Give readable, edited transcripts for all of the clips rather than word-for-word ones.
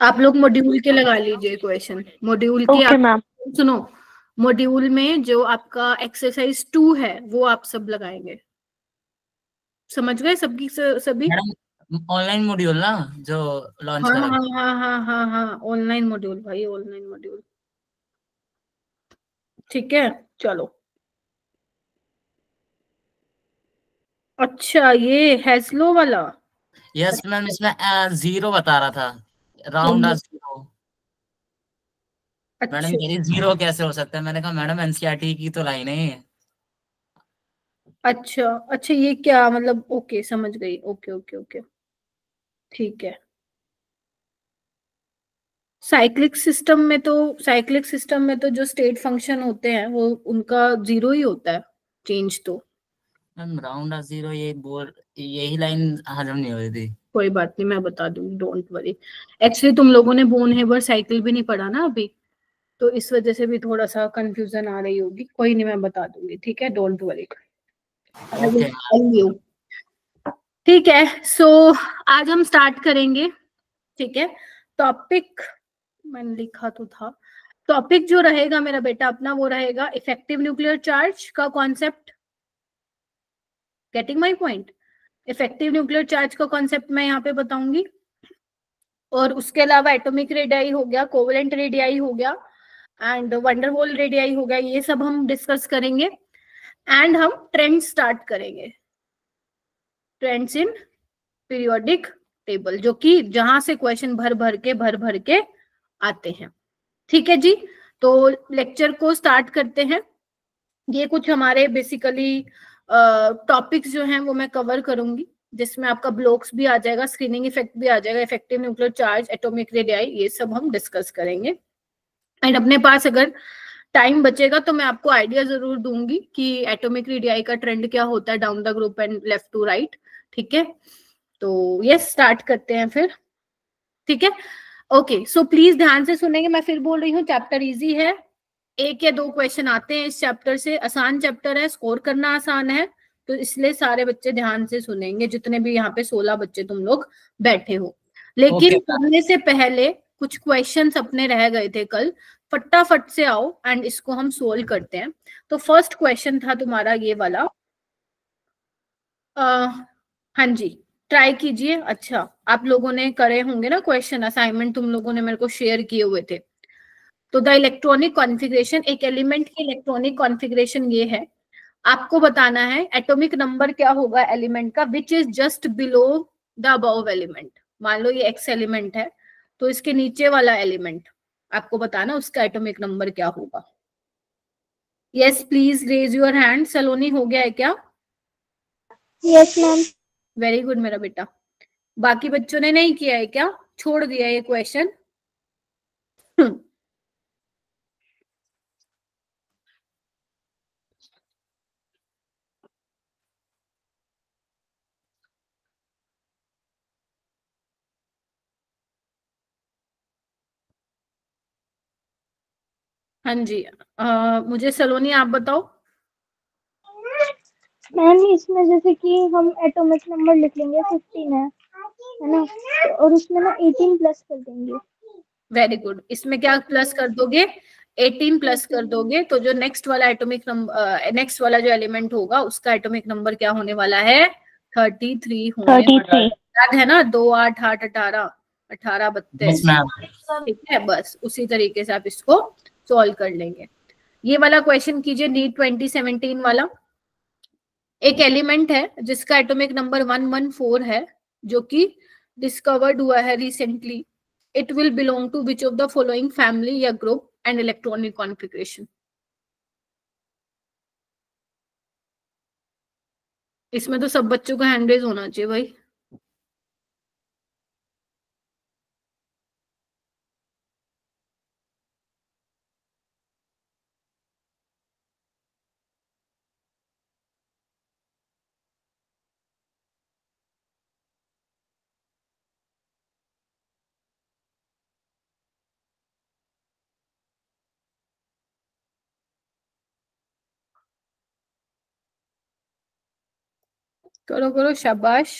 आप लोग मॉड्यूल के लगा लीजिए क्वेश्चन, मॉड्यूल के ओके मैम। सुनो, मॉड्यूल में जो आपका एक्सरसाइज 2 है वो आप सब लगाएंगे, समझ गए सबकी सभी? मैडम ऑनलाइन मॉड्यूल ना जो लॉन्च हाँ करा? हाँ हाँ हाँ हाँ हाँ, ऑनलाइन मॉड्यूल भाई, ऑनलाइन मॉड्यूल। ठीक है, चलो। अच्छा, ये हैस्लो वाला। यस मैम, इसमें 0 बता रहा था, राउंड हम्म, 0। मैडम अच्छा कह रही 0 कैसे हो सकता है? मैंने कहा मैडम एनसीईआरटी की तो लाइन है। अच्छा अच्छा, ये क्या मतलब? ओके, समझ गई, ओके ओके ओके, ठीक है। साइक्लिक सिस्टम में तो जो स्टेट फंक्शन होते हैं वो उनका 0 ही होता है, चेंज तो। मैम राउंड 0 यही लाइन हजम नहीं हो रही थी। कोई बात नहीं, मैं बता दूंगी, डोंट वरी। एक्चुअली तुम लोगों ने बोन हेबर साइकिल भी नहीं पढ़ा ना अभी, तो इस वजह से भी थोड़ा सा कंफ्यूजन आ रही होगी। कोई नहीं, मैं बता दूंगी, ठीक है, डोंट वरी। ओके। ठीक है, सो आज हम स्टार्ट करेंगे। ठीक है, टॉपिक मैंने लिखा तो था। टॉपिक जो रहेगा मेरा बेटा अपना, वो रहेगा इफेक्टिव न्यूक्लियर चार्ज का concept. Getting my point? Effective nuclear charge का कॉन्सेप्ट मैं यहाँ पे बताऊंगी, और उसके अलावा एटॉमिक रेडियाई हो गया, कोवेलेंट रेडियाई हो गया, एंड वंडरवॉल रेडियाई हो गया, ये सब हम डिस्कस करेंगे। एंड हम ट्रेंड स्टार्ट करेंगे, ट्रेंड्स इन पीरियोडिक टेबल, जो कि जहां से क्वेश्चन भर भर के आते हैं। ठीक है जी, तो लेक्चर को स्टार्ट करते हैं। ये कुछ हमारे बेसिकली टॉपिक्स जो हैं वो मैं कवर करूंगी, जिसमें आपका ब्लॉक्स भी आ जाएगा, स्क्रीनिंग इफेक्ट भी आ जाएगा, effective nuclear charge, atomic radii, ये सब हम डिस्कस करेंगे। एंड अपने पास अगर टाइम बचेगा तो मैं आपको आइडिया जरूर दूंगी कि एटॉमिक रेडियाई का ट्रेंड क्या होता है down the group and left to right. ठीक है, तो यस, स्टार्ट करते हैं फिर। ठीक है, ओके, सो प्लीज ध्यान से सुनेंगे, मैं फिर बोल रही हूँ, चैप्टर इजी है, 1 या 2 क्वेश्चन आते हैं इस चैप्टर से, आसान चैप्टर है, स्कोर करना आसान है, तो इसलिए सारे बच्चे ध्यान से सुनेंगे, जितने भी यहाँ पे 16 बच्चे तुम लोग बैठे हो। लेकिन ओके करने से पहले कुछ क्वेश्चंस अपने रह गए थे कल, फटाफट से आओ एंड इसको हम सोल्व करते हैं। तो फर्स्ट क्वेश्चन था तुम्हारा ये वाला। हाँ जी, ट्राई कीजिए। अच्छा, आप लोगों ने करे होंगे ना क्वेश्चन, असाइनमेंट तुम लोगों ने मेरे को शेयर किए हुए थे। तो द इलेक्ट्रॉनिक कॉन्फ़िगरेशन, एक एलिमेंट की इलेक्ट्रॉनिक कॉन्फ़िगरेशन ये है, आपको बताना है एटॉमिक नंबर क्या होगा एलिमेंट का which is just below the above element. मान लो ये एक्स एलिमेंट है, तो इसके नीचे वाला एलिमेंट आपको बताना उसका एटॉमिक नंबर क्या होगा। Yes, please raise your hand. Saloni, हो गया है क्या? Yes ma'am. वेरी गुड मेरा बेटा। बाकी बच्चों ने नहीं किया है क्या? छोड़ दिया ये क्वेश्चन? हाँ जी, मुझे सलोनी आप बताओ। मैम इसमें जैसे कि हम एटॉमिक नंबर लिख लेंगे 15 है ना, और उसमें ना 18 प्लस कर देंगे। वेरी गुड, इसमें क्या प्लस कर दोगे? 18 प्लस कर दोगे, तो जो नेक्स्ट वाला एटॉमिक नंबर, नेक्स्ट वाला जो एलिमेंट होगा उसका एटॉमिक नंबर क्या होने वाला है? 33 होने 33। याद है ना? 2 8 8 18, 18 यस 32। मैम। ठीक है, बस उसी तरीके से आप इसको सॉल्व कर लेंगे। ये वाला क्वेश्चन कीजिए, नीट 2017 वाला। एक एलिमेंट है जिसका एटॉमिक नंबर 114 है, जो कि डिस्कवर्ड हुआ है recently. It will belong to which of the following family या ग्रुप एंड इलेक्ट्रॉनिक कॉन्फ़िगरेशन। इसमें तो सब बच्चों का हैंड रेज होना चाहिए भाई। करो करो, शाबाश।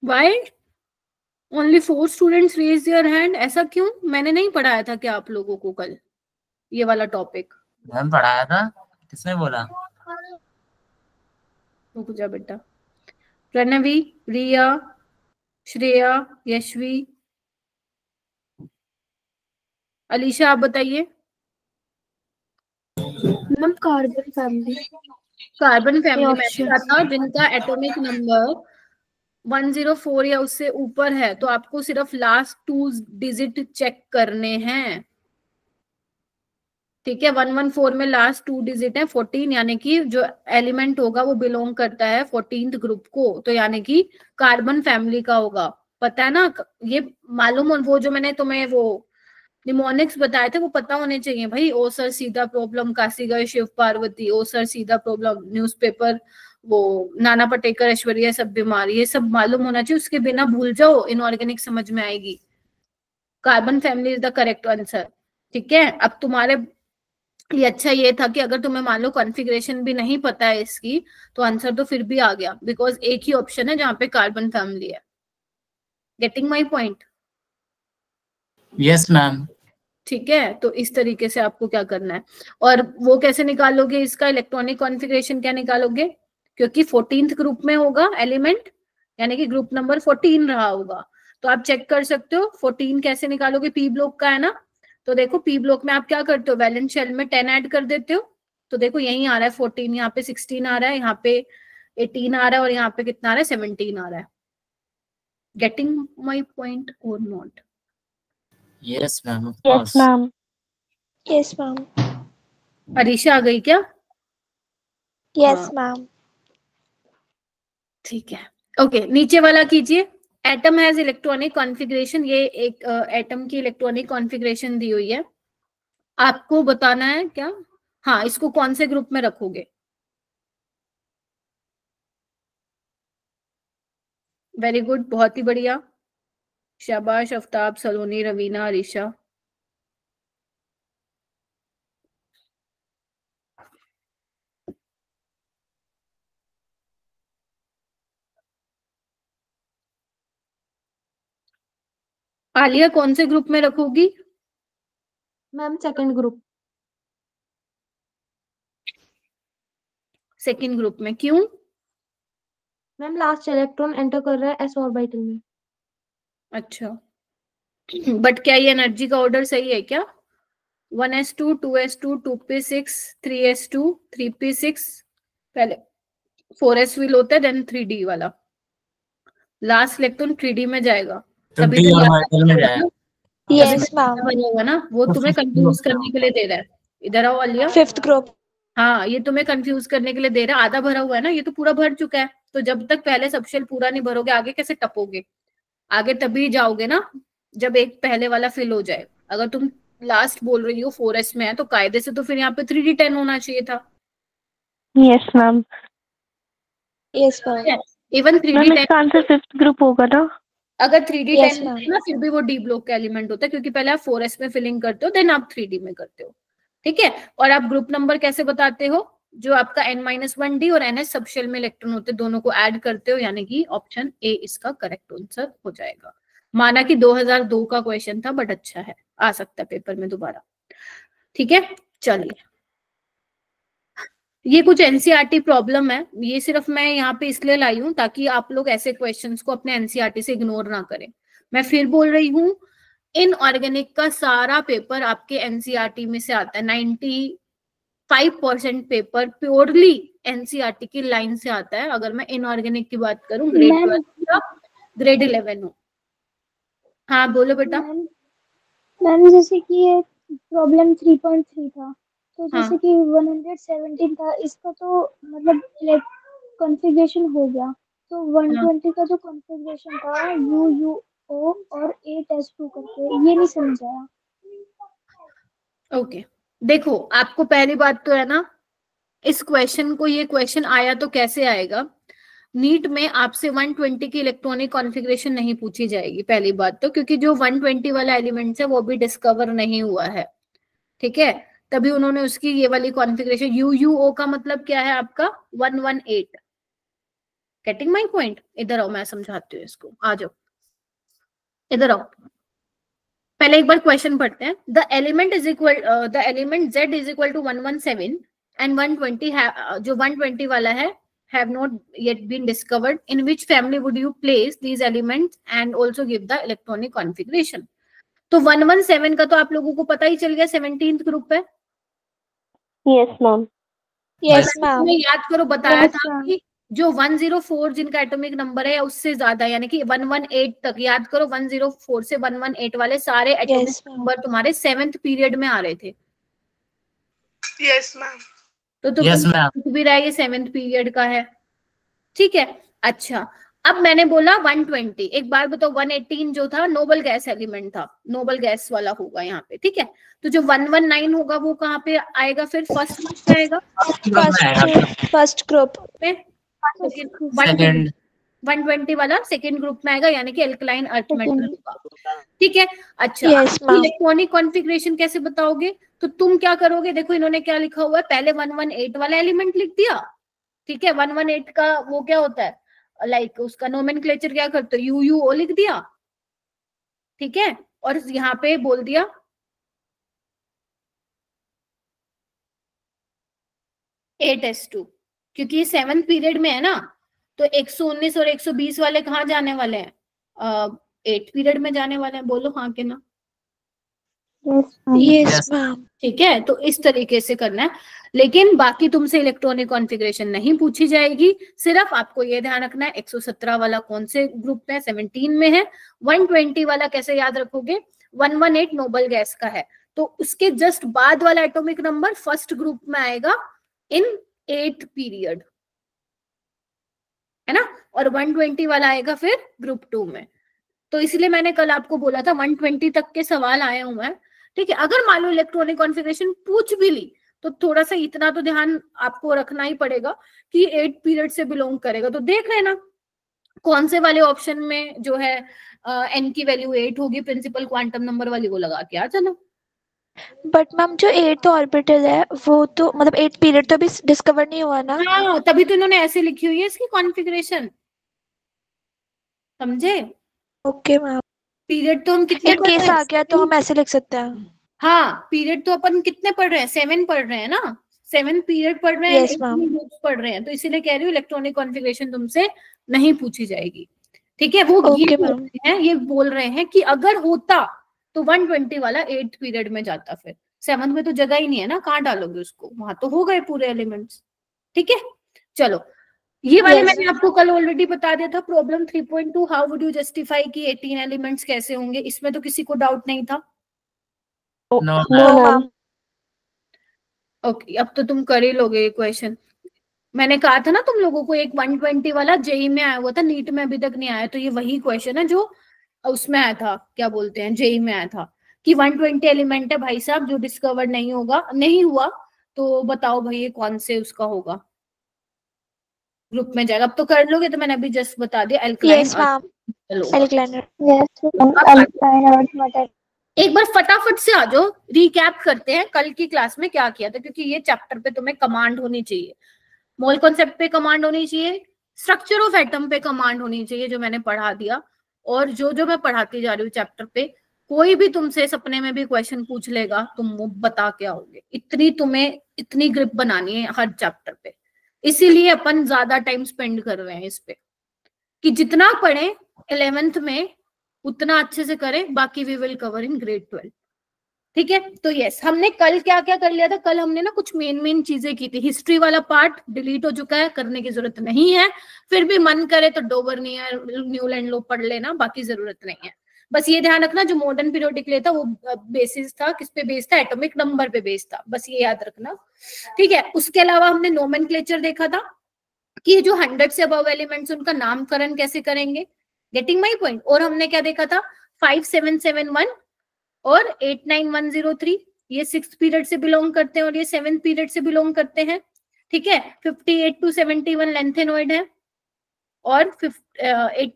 Why only 4 students raise their hand, ऐसा क्यों? मैंने नहीं पढ़ाया था क्या आप लोगों को कल ये वाला टॉपिक? मैम पढ़ाया था, किसने बोला? रुक जा बेटा। प्रणवी, रिया, श्रेया, यशवी, अलीशा, आप बताइए। Ma'am carbon family. Carbon family में option। क्या था? जिनका एटॉमिक नंबर 104 या उससे ऊपर है, तो आपको सिर्फ लास्ट 2 डिजिट चेक करने हैं। ठीक है, 114 में लास्ट 2 डिजिट है 14, यानी कि जो एलिमेंट होगा वो बिलोंग करता है 14th ग्रुप को, तो यानी कि कार्बन फैमिली का होगा। पता है ना ये? मालूम हो, वो जो मैंने तुम्हें वो निमोनिक्स बताए थे वो पता होने चाहिए भाई। ओ सर सीधा प्रॉब्लम, काशी गए शिव पार्वती, ओ सर सीधा प्रॉब्लम, न्यूज़पेपर, वो नाना पटेकर, ऐश्वर्या सब बीमार, ये सब मालूम होना चाहिए। उसके बिना भूल जाओ, इनऑर्गेनिक समझ में आएगी। Carbon family is the correct answer. ठीक है, अब तुम्हारे ये अच्छा ये था कि अगर तुम्हें मान लो कॉन्फ़िगरेशन भी नहीं पता है इसकी, तो आंसर तो फिर भी आ गया, बिकॉज एक ही ऑप्शन है जहां पे कार्बन फैमिली है। Getting my point? Yes ma'am. ठीक है, तो इस तरीके से आपको क्या करना है। और वो कैसे निकालोगे इसका इलेक्ट्रॉनिक कॉन्फ़िगरेशन, क्या निकालोगे? क्योंकि 14th ग्रुप में होगा एलिमेंट, यानी कि ग्रुप नंबर 14 रहा होगा, तो आप चेक कर सकते हो 14 कैसे निकालोगे। पी ब्लॉक का है ना, तो देखो पी ब्लॉक में आप क्या करते हो, वैलेंस शेल में 10 ऐड कर देते हो, तो देखो यही आ रहा है 14, यहाँ पे 16 आ रहा है, यहाँ पे 18 आ रहा है, और यहाँ पे कितना आ रहा है, 17 आ रहा है। Getting my point or not? Yes ma'am. Yes ma'am. Yes ma'am. Arisha आ गई क्या? Yes ma'am. ठीक है, ओके, नीचे वाला कीजिए। एटम हैज इलेक्ट्रॉनिक कॉन्फ़िगरेशन, ये एक एटम की इलेक्ट्रॉनिक कॉन्फ़िगरेशन दी हुई है, आपको बताना है क्या? हाँ, इसको कौन से ग्रुप में रखोगे? वेरी गुड, बहुत ही बढ़िया, शाबाश आफ्ताब, सलोनी, रवीना, अरीशा। आलिया कौन से ग्रुप में रखोगी? Ma'am second group. Second group में, क्यों? मैम लास्ट इलेक्ट्रॉन एंटर कर रहा है एस ऑर्बिटल में। अच्छा, बट क्या ये एनर्जी का ऑर्डर सही है क्या? 1s2, 2s2, 2p6, 3s2, 3p6, पहले 4s व्हील होता है, देन 3d वाला लास्ट इलेक्ट्रॉन 3d में जाएगा, तभी डी तो और याद ऑर्बिटल में जाए। Yes ma'am. बनेगा ना, वो तो तुम्हें fifth कंफ्यूज group करने के लिए दे रहा है। इधर आओ आलिया। Fifth group. हाँ, ये तुम्हें कंफ्यूज करने के लिए दे रहा है, आधा भरा हुआ है ना, ये तो पूरा भर चुका है, तो जब तक पहले सब शेल पूरा नहीं भरोगे आगे कैसे टपोगे? आगे तभी जाओगे ना जब एक पहले वाला फिल हो जाए। अगर तुम लास्ट बोल रही हो 4s में है, तो कायदे से तो फिर यहाँ पे 3d10 होना चाहिए था। Yes ma'am. Yes ma'am. Even ma'am 3d10, इसका आंसर फिफ्थ ग्रुप होगा ना? अगर 3d10 यस मैम। ना, फिर भी वो डी ब्लॉक का एलिमेंट होता है, क्योंकि पहले आप 4s में फिलिंग करते हो, देन आप 3d में करते हो। ठीक है, और आप ग्रुप नंबर कैसे बताते हो? जो आपका n-1d और ns सब शेल में इलेक्ट्रॉन होते हैं, दोनों को ऐड करते हो, यानी कि ऑप्शन ए इसका करेक्ट आंसर हो जाएगा। माना कि 2002 का क्वेश्चन था, बट अच्छा है, आ सकता है पेपर में दोबारा। ठीक है, चलिए, ये कुछ एनसीईआरटी प्रॉब्लम है, ये सिर्फ मैं यहाँ पे इसलिए लाई हूँ ताकि आप लोग ऐसे क्वेश्चंस को अपने एनसीईआरटी से इग्नोर ना करें। मैं फिर बोल रही हूँ, इनऑर्गेनिक का सारा पेपर आपके एनसीईआरटी में से आता है, 95% पेपर प्योरली एनसीईआरटी की लाइन से आता है। अगर मैं इनऑर्गेनिक की बात करूं, ग्रेड 12 या ग्रेड 11 हो। हाँ बोलो बेटा। मैम जैसे कि ये प्रॉब्लम 3.3 था, तो जैसे हाँ, कि 117 था, इसका तो मतलब कॉन्फ़िगरेशन हो गया, तो 120 का जो कॉन्फ़िगरेशन था यू यू ओ और 8s2 करके, ये नहीं समझ आया। ओके, देखो आपको पहली बात तो है ना, इस क्वेश्चन को, ये क्वेश्चन आया तो कैसे आएगा, नीट में आपसे 120 की इलेक्ट्रॉनिक कॉन्फ़िगरेशन नहीं पूछी जाएगी पहली बात तो, क्योंकि जो 120 वाला एलिमेंट है वो भी डिस्कवर नहीं हुआ है। ठीक है, तभी उन्होंने उसकी ये वाली कॉन्फ़िगरेशन, यूयूओ का मतलब क्या है आपका 118, गेटिंग माई पॉइंट? इधर आओ, मैं समझाती हूँ इसको, आ जाओ इधर आओ। पहले एक बार क्वेश्चन पढ़ते हैं। The element Z is equal to 117 and 120 जो 120 वाला है have not yet been discovered. In which family would you place these elements and also give the electronic configuration? तो 117 का तो आप लोगों को पता ही चल गया, 17th ग्रुप है। Yes ma'am. Yes ma'am. याद करो, बताया Yes, था ma'am. कि जो 104 जिनका एटॉमिक नंबर है उससे ज्यादा, यानी कि 118 तक, याद करो 104 से 118 वाले सारे एटॉमिक Yes, ma'am. नंबर तुम्हारे 7th पीरियड में आ रहे थे। Yes ma'am. तो Yes, ma'am. कुछ भी रहा, ये 7th पीरियड का है, ठीक है। अच्छा, अब मैंने बोला 120, एक बार बताओ 118 जो था नोबल गैस एलिमेंट था, नोबल गैस वाला होगा यहाँ पे, ठीक है। तो जो 119 होगा वो कहाँ पे आएगा फिर? फर्स्ट ग्रुप में आएगा, फर्स्ट ग्रुप में। Second. 120 वाला सेकेंड ग्रुप में आएगा, यानी कि एल्कलाइन अर्थ मेटल होगा, ठीक है। अच्छा, Yes, ma'am. इलेक्ट्रॉनिक कॉन्फ़िगरेशन कैसे बताओगे? तो तुम क्या करोगे, देखो इन्होंने क्या लिखा हुआ है, पहले 118 वाला एलिमेंट लिख दिया, ठीक है। 118 का वो क्या होता है, लाइक उसका नोमेनक्लेचर क्या करते हो, UUO लिख दिया, ठीक है। और यहाँ पे बोल दिया S2, क्योंकि ये 7th पीरियड में है ना, तो 119 और 120 वाले कहाँ जाने वाले हैं? 8th पीरियड में जाने वाले हैं। बोलो हाँ के ना? Yes ma'am. ठीक है, तो इस तरीके से करना है। लेकिन बाकी तुमसे इलेक्ट्रॉनिक कॉन्फ़िगरेशन नहीं पूछी जाएगी, सिर्फ आपको ये ध्यान रखना है 117 वाला कौन से ग्रुप में, 17 में है। 120 वाला कैसे याद रखोगे, 118 नोबल गैस का है, तो उसके जस्ट बाद वाला एटॉमिक नंबर फर्स्ट ग्रुप में आएगा इन 8th पीरियड, है ना। और 120 वाला आएगा फिर ग्रुप 2 में। तो इसलिए मैंने कल आपको बोला था 120 तक के सवाल आए हुए हैं, ठीक है। अगर मान लो इलेक्ट्रॉनिक कॉन्फ़िगरेशन पूछ भी ली तो थोड़ा सा इतना तो ध्यान आपको रखना ही पड़ेगा कि 8th पीरियड से बिलोंग करेगा। तो देख लेना कौन से वाले ऑप्शन में जो है n की वैल्यू 8 होगी, प्रिंसिपल क्वांटम नंबर वाली, वो लगा के आ जाना। बट मैम जो 8th ऑर्बिटल है वो तो मतलब 8th पीरियड तो अभी डिस्कवर नहीं हुआ ना। हाँ, तभी तो इन्होंने ऐसे लिखी हुई है इसकी कॉन्फ़िगरेशन, समझे? Okay ma'am. पीरियड तो हम कितने इन केस आ गया तो हम ऐसे लिख सकते हैं। हाँ, पीरियड तो अपन कितने पढ़ रहे हैं, 7 पढ़ रहे हैं ना, 7 पीरियड पढ़ रहे हैं, Yes, ma'am. ग्रुप्स पढ़ रहे हैं, तो इसीलिए कह रही हूँ इलेक्ट्रॉनिक कॉन्फ़िगरेशन तुमसे नहीं पूछी जाएगी, ठीक है। वो ये बोल रहे हैं कि अगर होता तो 120 वाला 8th पीरियड में जाता, फिर 7th में तो जगह ही नहीं है ना, कहाँ डालोगे उसको, वहां तो हो गए पूरे एलिमेंट्स, ठीक है। चलो, ये वाले Yes. मैंने आपको कल ऑलरेडी बता दिया था। Problem 3.2, how would you justify कि 18 एलिमेंट्स कैसे होंगे, इसमें तो किसी को डाउट नहीं था। No, no ma'am. Ma'am. Okay, अब तो तुम कर ही लोगे ये क्वेश्चन। मैंने कहा था ना तुम लोगों को, एक 120 वाला जेई में आया हुआ था, नीट में अभी तक नहीं आया, तो ये वही क्वेश्चन है जो उसमें आया था, क्या बोलते हैं, जेई में आया था कि 120 एलिमेंट है भाई साहब जो डिस्कवर नहीं हुआ, तो बताओ भाई ये कौन से उसका होगा, ग्रुप में जाएगा। अब तो कर लोगे, तो मैंने अभी जस्ट बता दिया एल्कलाइन। Yes ma'am. एल्कलाइन। एक बार फटाफट से आ जाओ, रिकैप करते हैं कल की क्लास में क्या किया था, क्योंकि ये चैप्टर पे तुम्हें कमांड होनी चाहिए, मोल कॉन्सेप्ट पे कमांड होनी चाहिए, स्ट्रक्चर ऑफ एटम पे कमांड होनी चाहिए जो मैंने पढ़ा दिया, और जो मैं पढ़ाती जा रही हूँ चैप्टर पे, कोई भी तुमसे सपने में भी क्वेश्चन पूछ लेगा तुम वो बता के आओगे। इतनी ग्रिप बनानी है हर चैप्टर पे, इसीलिए अपन ज्यादा टाइम स्पेंड कर रहे हैं इस पे कि जितना पढ़े 11th में उतना अच्छे से करें, बाकी we will cover in grade 12, ठीक है। तो यस, हमने कल क्या क्या कर लिया था, कल हमने ना कुछ मेन चीजें की थी। हिस्ट्री वाला पार्ट डिलीट हो चुका है, करने की जरूरत नहीं है, फिर भी मन करे तो डोबरनियर, न्यूलैंड लो पढ़ लेना, बाकी जरूरत नहीं है। बस ये ध्यान रखना जो मॉडर्न पीरियोडिक ले था वो बेसिस था, किस पे बेस था, एटॉमिक नंबर पे बेस था, बस ये याद रखना, ठीक है। उसके अलावा हमने नोमेनक्लेचर देखा था कि जो 100 से अबव एलिमेंट्स उनका नामकरण कैसे करेंगे, गेटिंग माई पॉइंट। और हमने क्या देखा था, 5771 और 89103, ये 6th पीरियड से बिलोंग करते हैं और ये 7th पीरियड से बिलोंग करते हैं, ठीक है। 58 to 71 लेंथेनोइड है और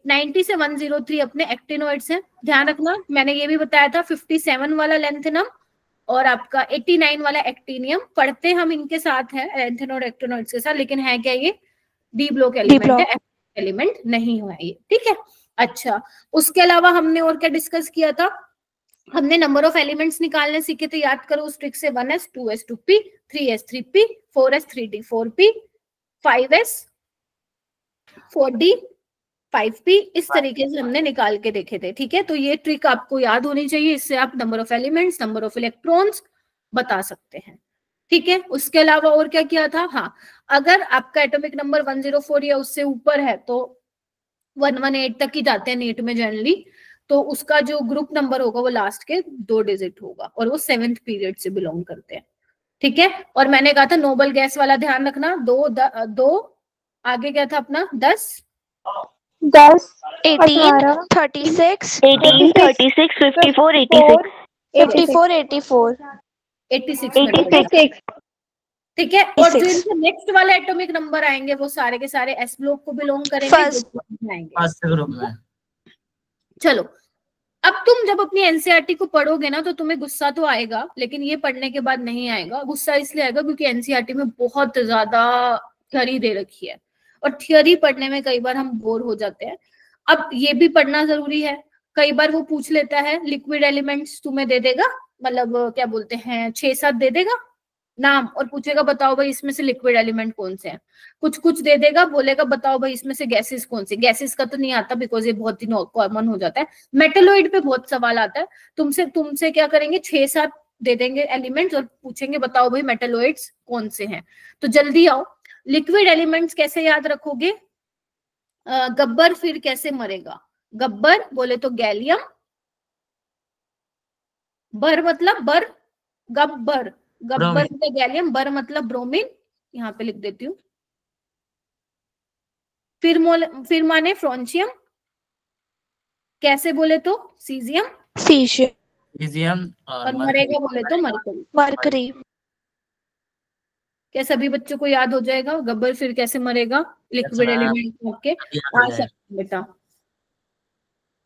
90 से 103 अपने एक्टिनोइड्स हैं। ध्यान रखना, मैंने ये भी बताया था 57 वाला लेंथेनम और आपका 89 वाला एक्टिनियम, पढ़ते हम इनके साथ है लेंथेनोइड एक्टिनोइड्स के साथ, लेकिन है क्या ये डी ब्लॉक एलिमेंट है, एलिमेंट नहीं हुआ ये, ठीक है। अच्छा, उसके अलावा हमने और क्या डिस्कस किया था, हमने नंबर ऑफ एलिमेंट्स निकालने सीखे थे, याद करो उस ट्रिक से। 1s 2s 2p 3s 3p 4s 3d 4p 5s 4d 5p, इस तरीके से हमने निकाल के देखे थे, ठीक है। तो ये ट्रिक आपको याद होनी चाहिए, इससे आप number of elements, number of electrons बता सकते हैं, ठीक है। उसके अलावा और क्या किया था, हाँ, अगर आपका एटॉमिक नंबर 104 या उससे ऊपर है तो 118 तक ही जाते हैं नीट में जनरली, तो उसका जो ग्रुप नंबर होगा वो लास्ट के 2 डिजिट होगा और वो 7th पीरियड से बिलोंग करते हैं, ठीक है। और मैंने कहा था नोबल गैस वाला ध्यान रखना, दो आगे क्या था अपना 10 18 36 18, 36, 54, 86. 54 84 86, ठीक है। और जो इनके नेक्स्ट वाले एटॉमिक नंबर आएंगे वो सारे के सारे एस ब्लॉक को बिलोंग करेंगे, फर्स्ट ग्रुप में। चलो, अब तुम जब अपनी एनसीईआरटी को पढ़ोगे ना तो तुम्हें गुस्सा तो आएगा, लेकिन ये पढ़ने के बाद नहीं आएगा। गुस्सा इसलिए आएगा क्योंकि एनसीईआरटी में बहुत ज्यादा थ्योरी दे रखी है और थ्योरी पढ़ने में कई बार हम बोर हो जाते हैं। अब ये भी पढ़ना जरूरी है। कई बार वो पूछ लेता है लिक्विड एलिमेंट्स तुम्हें दे देगा, मतलब क्या बोलते हैं 6-7 दे देगा नाम, और पूछेगा बताओ भाई इसमें से लिक्विड एलिमेंट कौन से हैं। कुछ कुछ दे देगा, बोलेगा बताओ भाई इसमें से गैसेस कौन से। गैसेस का तो नहीं आता बिकॉज ये बहुत ही कॉमन हो जाता है। मेटलोइड पे बहुत सवाल आता है, तुमसे क्या करेंगे 6-7 दे देंगे एलिमेंट्स और पूछेंगे बताओ भाई मेटलोइड्स कौन से हैं। तो जल्दी आओ, लिक्विड एलिमेंट्स कैसे याद रखोगे, गब्बर फिर कैसे मरेगा, गब्बर बोले तो गैलियम, बर मतलब बर, गब्बर, गब्बर मतलब गैलियम, बर मतलब ब्रोमीन, यहाँ पे लिख देती हूँ। फिर माने फ्रोंचियम, कैसे बोले तो सीजियम, सीजियम और मरेगा बोले तो मरकरी। मरकरी। क्या सभी बच्चों को याद हो जाएगा गब्बर फिर कैसे मरेगा, लिक्विड एलिमेंट के आ सकते बेटा।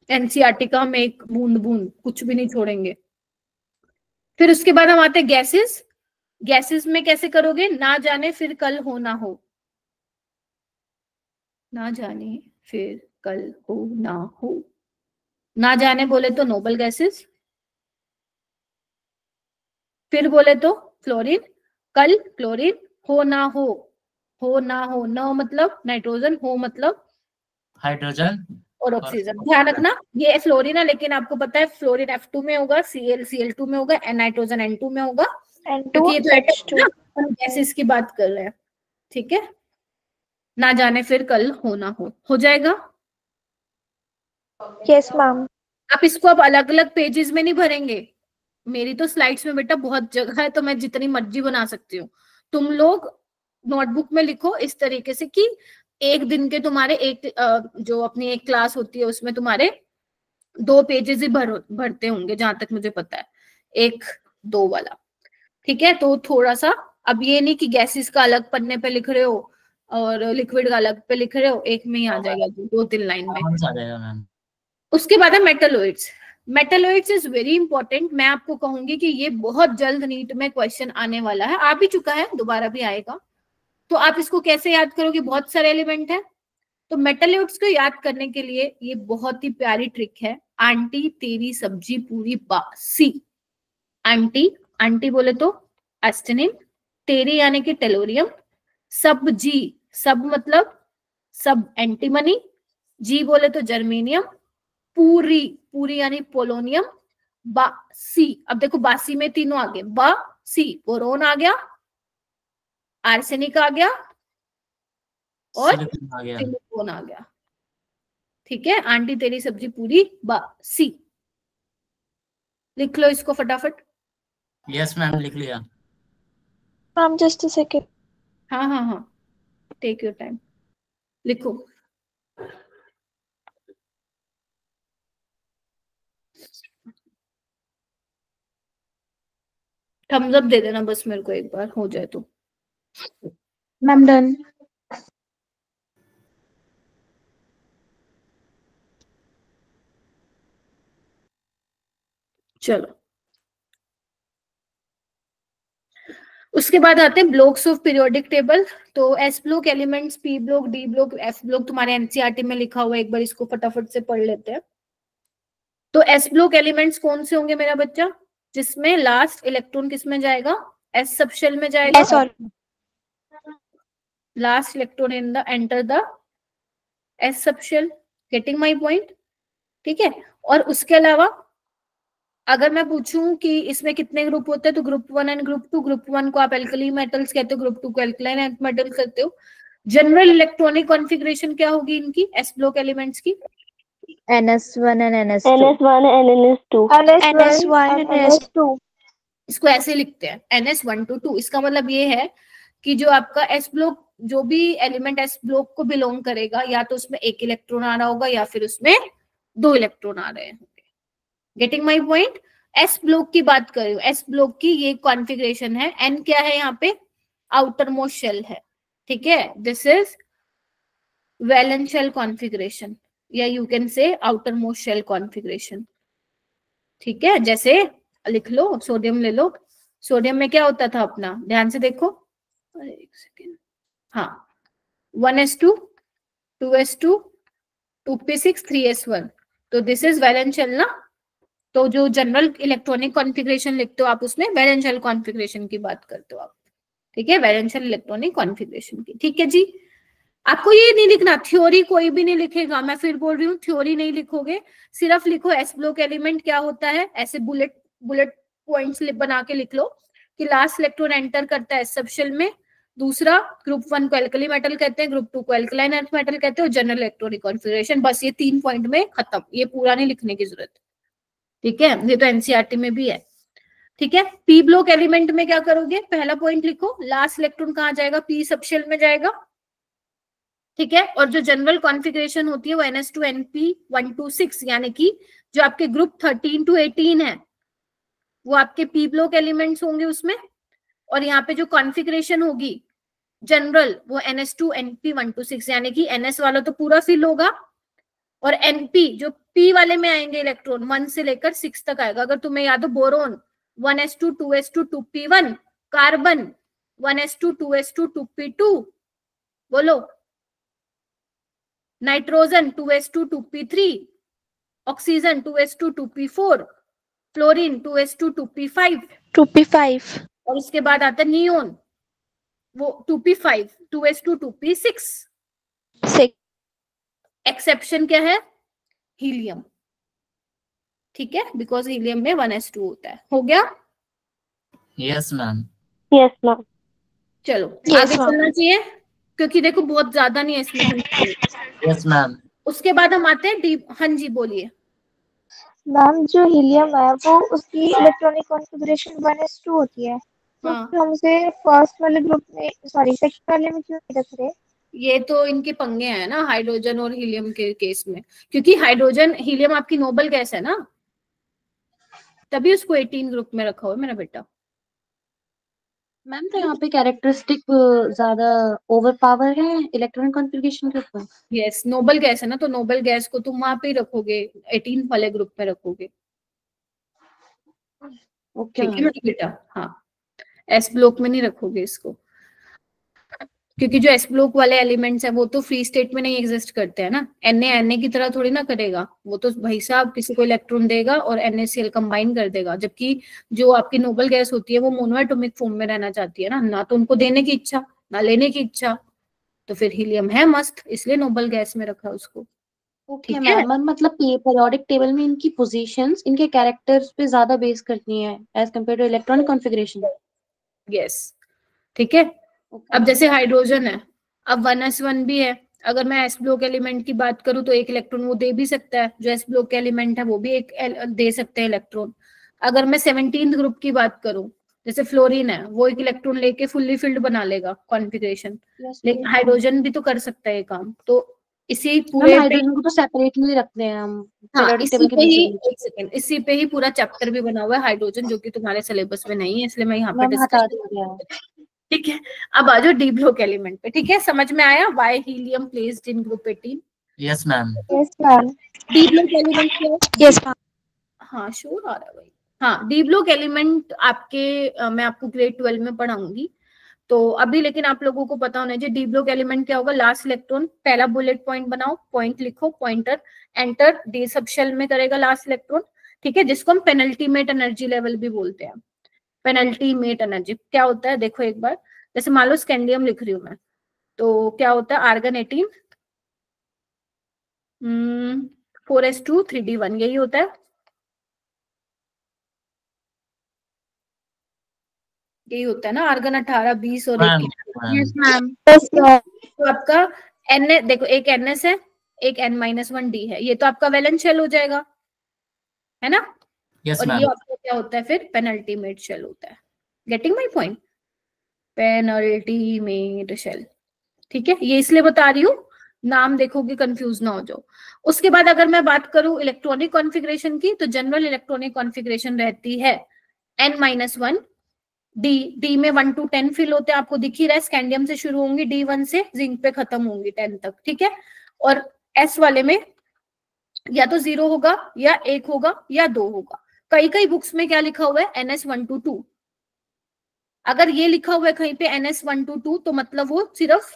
एनसीईआरटी का हम एक बूंद बूंद कुछ भी नहीं छोड़ेंगे। फिर उसके बाद हम आते हैं गैसेस। गैसेस में कैसे करोगे, ना जाने फिर कल हो ना हो, ना जाने फिर कल हो ना हो। ना जाने बोले तो नोबल गैसेस, फिर बोले तो फ्लोरीन, कल क्लोरीन, हो ना हो, हो ना हो, न मतलब नाइट्रोजन, हो मतलब हाइड्रोजन और ऑक्सीजन। ध्यान रखना ये फ्लोरीन है, लेकिन आपको पता है फ्लोरीन F2 में होगा, Cl2 में होगा, नाइट्रोजन N2 में होगा, क्योंकि ये तो एटम है ना, हम गैसेस की बात कर रहे हैं, ठीक है। ना जाने फिर कल हो ना हो जाएगा। Yes ma'am. आप इसको अब अलग अलग पेजेस में नहीं भरेंगे, मेरी तो स्लाइड्स में बेटा बहुत जगह है तो मैं जितनी मर्जी बना सकती हूँ। तुम लोग नोटबुक में लिखो इस तरीके से कि एक दिन के तुम्हारे जो अपनी एक क्लास होती है उसमें तुम्हारे 2 पेजेस ही भरते होंगे जहां तक मुझे पता है, 1-2 वाला, ठीक है। तो थोड़ा सा, अब ये नहीं कि गैसेस का अलग पन्ने पे लिख रहे हो और लिक्विड का अलग पे लिख रहे हो, एक में ही आ जाएगा 2-3 लाइन में। आ जाएगा मैम। उसके बाद है metalloids. Metalloids is very important. मैं आपको कहूंगी कि ये बहुत जल्द नीट में क्वेश्चन आने वाला है, आ भी चुका है, दोबारा भी आएगा। तो आप इसको कैसे याद करोगे, बहुत सारे एलिमेंट है। तो मेटलोइड्स को याद करने के लिए ये बहुत ही प्यारी ट्रिक है, आंटी तेरी सब्जी पूरी बासी। आंटी, आंटी बोले तो एस्टेनिन, तेरी यानी कि टेलोरियम, सब जी, सब मतलब सब एंटीमनी, जी बोले तो जर्मेनियम, पूरी, पूरी यानी पोलोनियम, बासी, अब देखो बासी में तीनों आ गए, बासी, बोरोन आ गया, आर्सेनिक आ गया और सिलिकॉन आ गया, ठीक है। आंटी तेरी सब्जी पूरी बासी। लिख लो इसको फटाफट। यस मैम लिख लिया। Ma'am just a second. हाँ हाँ हाँ, टेक योर टाइम, लिखो। थम्स अप दे देना बस मेरे को एक बार हो जाए तो। Ma'am done. चलो, उसके बाद आते हैं ब्लॉक्स ऑफ पीरियोडिक टेबल। तो S block elements, P block, D block, F block तुम्हारे एनसीईआरटी में लिखा हुआ है, एक बार इसको फटाफट से पढ़ लेते हैं। तो एस ब्लॉक एलिमेंट्स कौन से होंगे मेरा बच्चा, जिसमें लास्ट इलेक्ट्रॉन किस में जाएगा, एस सब शेल में जाएगा, last electron in the enter the S sub shell. Getting my point? ठीक है। और उसके अलावा अगर मैं पूछूं कि इसमें कितने ग्रुप होते हैं, तो ग्रुप 1 एंड ग्रुप 2। ग्रुप 1 को आप एल्कली मेटल्स कहते हो, ग्रुप 2 को एल्कलाइन मेटल्स कहते हो। जनरल इलेक्ट्रॉनिक कॉन्फ़िगरेशन क्या होगी इनकी एस ब्लॉक एलिमेंट्स की? NS1 and NS2. NS1 and NS2. NS1 and NS2। इसको ऐसे लिखते हैं NS1 to 2। इसका मतलब ये है कि जो आपका एस ब्लॉक, जो भी एलिमेंट एस ब्लॉक को बिलोंग करेगा, या तो उसमें एक इलेक्ट्रॉन आ रहा होगा या फिर उसमें 2 इलेक्ट्रॉन आ रहे होंगे। Getting my point? S block की बात कर रही हूँ, एस ब्लॉक की ये कॉन्फ़िगरेशन है। एन क्या है यहाँ पे? आउटर मोस्ट शेल है। ठीक है, this is valence shell configuration, या you can say outermost shell configuration. ठीक है, जैसे लिख लो, सोडियम ले लो। सोडियम में क्या होता था अपना, ध्यान से देखो, एक सेकेंड, हाँ, 1s2, 2s2, 2p6, 3s1। तो दिस इज वैलेंस शेल ना। तो जो जनरल इलेक्ट्रॉनिक कॉन्फ़िगरेशन लिखते हो आप, उसमें वैलेंस शेल कॉन्फ़िगरेशन की बात करते हो आप। ठीक है, वैलेंस शेल इलेक्ट्रॉनिक कॉन्फ़िगरेशन की। ठीक है जी, आपको ये नहीं लिखना, थ्योरी कोई भी नहीं लिखेगा, मैं फिर बोल रही हूँ, थ्योरी नहीं लिखोगे, सिर्फ लिखो एस ब्लॉक एलिमेंट क्या होता है। ऐसे बुलेट पॉइंट्स बना के लिख लो कि लास्ट इलेक्ट्रॉन एंटर करता है एस सब शेल में। दूसरा, ग्रुप 1 को एल्कली मेटल कहते हैं, ग्रुप 2 को एल्कलाइन अर्थ मेटल कहते हैं, और जनरल इलेक्ट्रॉनिक कॉन्फ़िगरेशन। बस ये 3 पॉइंट में खत्म, ये पूरा नहीं लिखने की जरूरत। ठीक है, ये तो एनसीईआरटी में भी है। ठीक है, पी ब्लॉक एलिमेंट में क्या करोगे, पहला पॉइंट लिखो, लास्ट इलेक्ट्रॉन कहाँ जाएगा, पी सब शेल में जाएगा। ठीक है, और जो जनरल कॉन्फ़िगरेशन होती है वो NS2 NP126, यानी कि जो आपके ग्रुप 13 to 18 है वो आपके पी ब्लॉक एलिमेंट्स होंगे उसमें। और यहाँ पे जो कॉन्फ़िगरेशन होगी जनरल, वो NS2 NP126, यानी कि NS वाला तो पूरा फिल होगा, और NP जो P वाले में आएंगे इलेक्ट्रॉन 1 से लेकर 6 तक आएगा। अगर तुम्हें याद हो, boron 1s2 2s2 2p1, carbon 1s2 2s2 2p2, बोलो, nitrogen 2s2 2p3, oxygen 2s2 2p4, fluorine 2s2 2p5, और उसके बाद आता है नियोन, वो 2p5, 2s2 2p6। एक्सेप्शन क्या है, हीलियम। ठीक है, बिकॉज हीलियम में 1s2 होता है। हो गया? Yes ma'am. Yes, ma'am. चलो आगे चलना चाहिए, क्योंकि देखो बहुत ज्यादा नहीं है इसमें। Yes ma'am. उसके बाद हम आते हैं डी। हाँ जी बोलिए मैम। जो हीलियम है वो उसकी इलेक्ट्रॉनिक कॉन्फ़िगरेशन 1s2 होती है, तो हाँ। हम उसे फर्स्ट वाले ग्रुप में, सॉरी सेकंड वाले में क्यों नहीं रख रहे? ये तो इनके पंगे हैं ना हाइड्रोजन और हीलियम के केस में, क्योंकि हाइड्रोजन, हीलियम आपकी नोबल गैस है ना, तभी उसको 18 ग्रुप में रखा हुआ है मेरा बेटा। मैम तो यहाँ पे कैरेक्टरिस्टिक ज्यादा ओवर पावर है इलेक्ट्रॉनिक कॉन्फ़िगरेशन के ऊपर। यस, नोबल गैस है ना, तो नोबल गैस को तुम वहां पे ही रखोगे, 18 वाले ग्रुप में रखोगे। ओके ठीक है बेटा, हाँ, एस ब्लॉक में नहीं रखोगे इसको, क्योंकि जो एस ब्लॉक वाले एलिमेंट्स हैं वो तो फ्री स्टेट में नहीं एग्जिस्ट करते हैं ना। Na की तरह थोड़ी ना करेगा वो, तो भाई साहब किसी को इलेक्ट्रॉन देगा और NaCl कंबाइन कर देगा, जबकि जो आपकी नोबल गैस होती है वो मोनोएटॉमिक फॉर्म में रहना चाहती है ना तो उनको देने की इच्छा ना लेने की इच्छा। तो फिर हीलियम है मस्त, इसलिए नोबल गैस में रखा उसको। ओके मैम, मतलब पीरियोडिक टेबल में इनकी पोजीशंस इनके कैरेक्टर्स पे ज्यादा बेस करती हैं as compare to electronic configuration. Yes, ठीक है। अब जैसे हाइड्रोजन है, अब 1s1 भी है, अगर मैं एस ब्लॉक एलिमेंट की बात करूं तो एक इलेक्ट्रॉन वो दे भी सकता है, जो एस ब्लॉक एलिमेंट है वो भी एक दे सकते हैं इलेक्ट्रॉन। अगर मैं 17th ग्रुप की बात करूं, जैसे फ्लोरीन है, वो एक इलेक्ट्रॉन लेके फुल्ली फिल्ड बना लेगा कॉन्फ़िगरेशन, लेकिन हाइड्रोजन भी तो कर सकता है ये काम। तो इसी पूरे हाइड्रोजन को तो सेपरेटली रखते हैं हम। हाँ, इसी पे ही पूरा चैप्टर भी बना हुआ है हाइड्रोजन, जो कि तुम्हारे सिलेबस में नहीं है, इसलिए मैं यहाँ पे डिस्कस। ठीक है, अब आ जाओ डी ब्लॉक एलिमेंट पे। ठीक है, समझ में आया why helium placed in group 18? Yes ma'am. Yes ma'am. D block element क्या है? Yes ma'am. हाँ शोर आ रहा है भाई। हाँ, डी ब्लॉक एलिमेंट आपके मैं आपको ग्रेड 12 में पढ़ाऊंगी, तो अभी लेकिन आप लोगों को पता होना चाहिए डी ब्लॉक एलिमेंट क्या होगा। लास्ट इलेक्ट्रॉन, पहला बुलेट पॉइंट बनाओ, पॉइंट लिखो, pointer enter, D sub shell में करेगा लास्ट इलेक्ट्रॉन, ठीक है, जिसको हम पेनल्टीमेट एनर्जी लेवल भी बोलते हैं। पेनल्टीमेट एनर्जी क्या होता है, देखो एक बार, जैसे मान लो स्कैंडियम लिख रही हूँ मैं, तो क्या होता है, आर्गन 18 4s2 3d1, यही होता है, यही होता है ना, आर्गन 18 20 और मैम, 1। Yes ma'am. तो आपका एन, देखो एक NS है, एक N-1D है, ये तो आपका वैलेंस शेल हो जाएगा, है ना। यस और ये मैम, आपका क्या होता है फिर, पेनल्टीमेट शेल होता है। Getting my point, penultimate shell, ठीक है, ये इसलिए बता रही हूँ, नाम देखोगे कंफ्यूज ना हो जाओ। उसके बाद अगर मैं बात करूं इलेक्ट्रॉनिक कॉन्फ़िगरेशन की, तो जनरल इलेक्ट्रॉनिक कॉन्फ़िगरेशन रहती है N-1 डी में 1 to 10 फिल होते हैं, आपको दिख ही रहा है, स्कैंडियम से शुरू होंगी D1 से जिंक पे खत्म होंगी 10 तक, ठीक है। और S वाले में या तो 0 होगा या 1 होगा या 2 होगा। कई कई बुक्स में क्या लिखा हुआ है, NS1 to 2। अगर ये लिखा हुआ है कहीं पे NS1 to 2, तो मतलब वो सिर्फ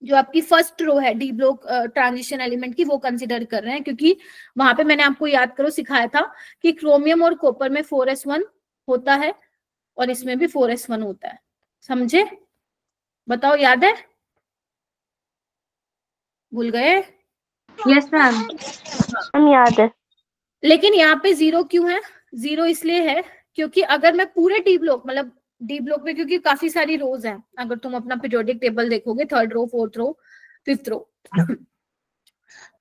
जो आपकी फर्स्ट रो है डी ब्लॉक ट्रांजिशन एलिमेंट की, वो कंसिडर कर रहे हैं, क्योंकि वहां पे मैंने आपको याद करो सिखाया था कि क्रोमियम और कॉपर में 4s1 होता है और इसमें भी 4s1 होता है, समझे, बताओ याद है, भूल गए। Yes ma'am. हम याद है। लेकिन यहाँ पे 0 क्यों है, 0 इसलिए है क्योंकि अगर मैं पूरे डी ब्लॉक, मतलब डी ब्लॉक में क्योंकि काफी सारी रोज हैं, अगर तुम अपना पीरियोडिक टेबल देखोगे, 3rd रो 4th रो 5th रो,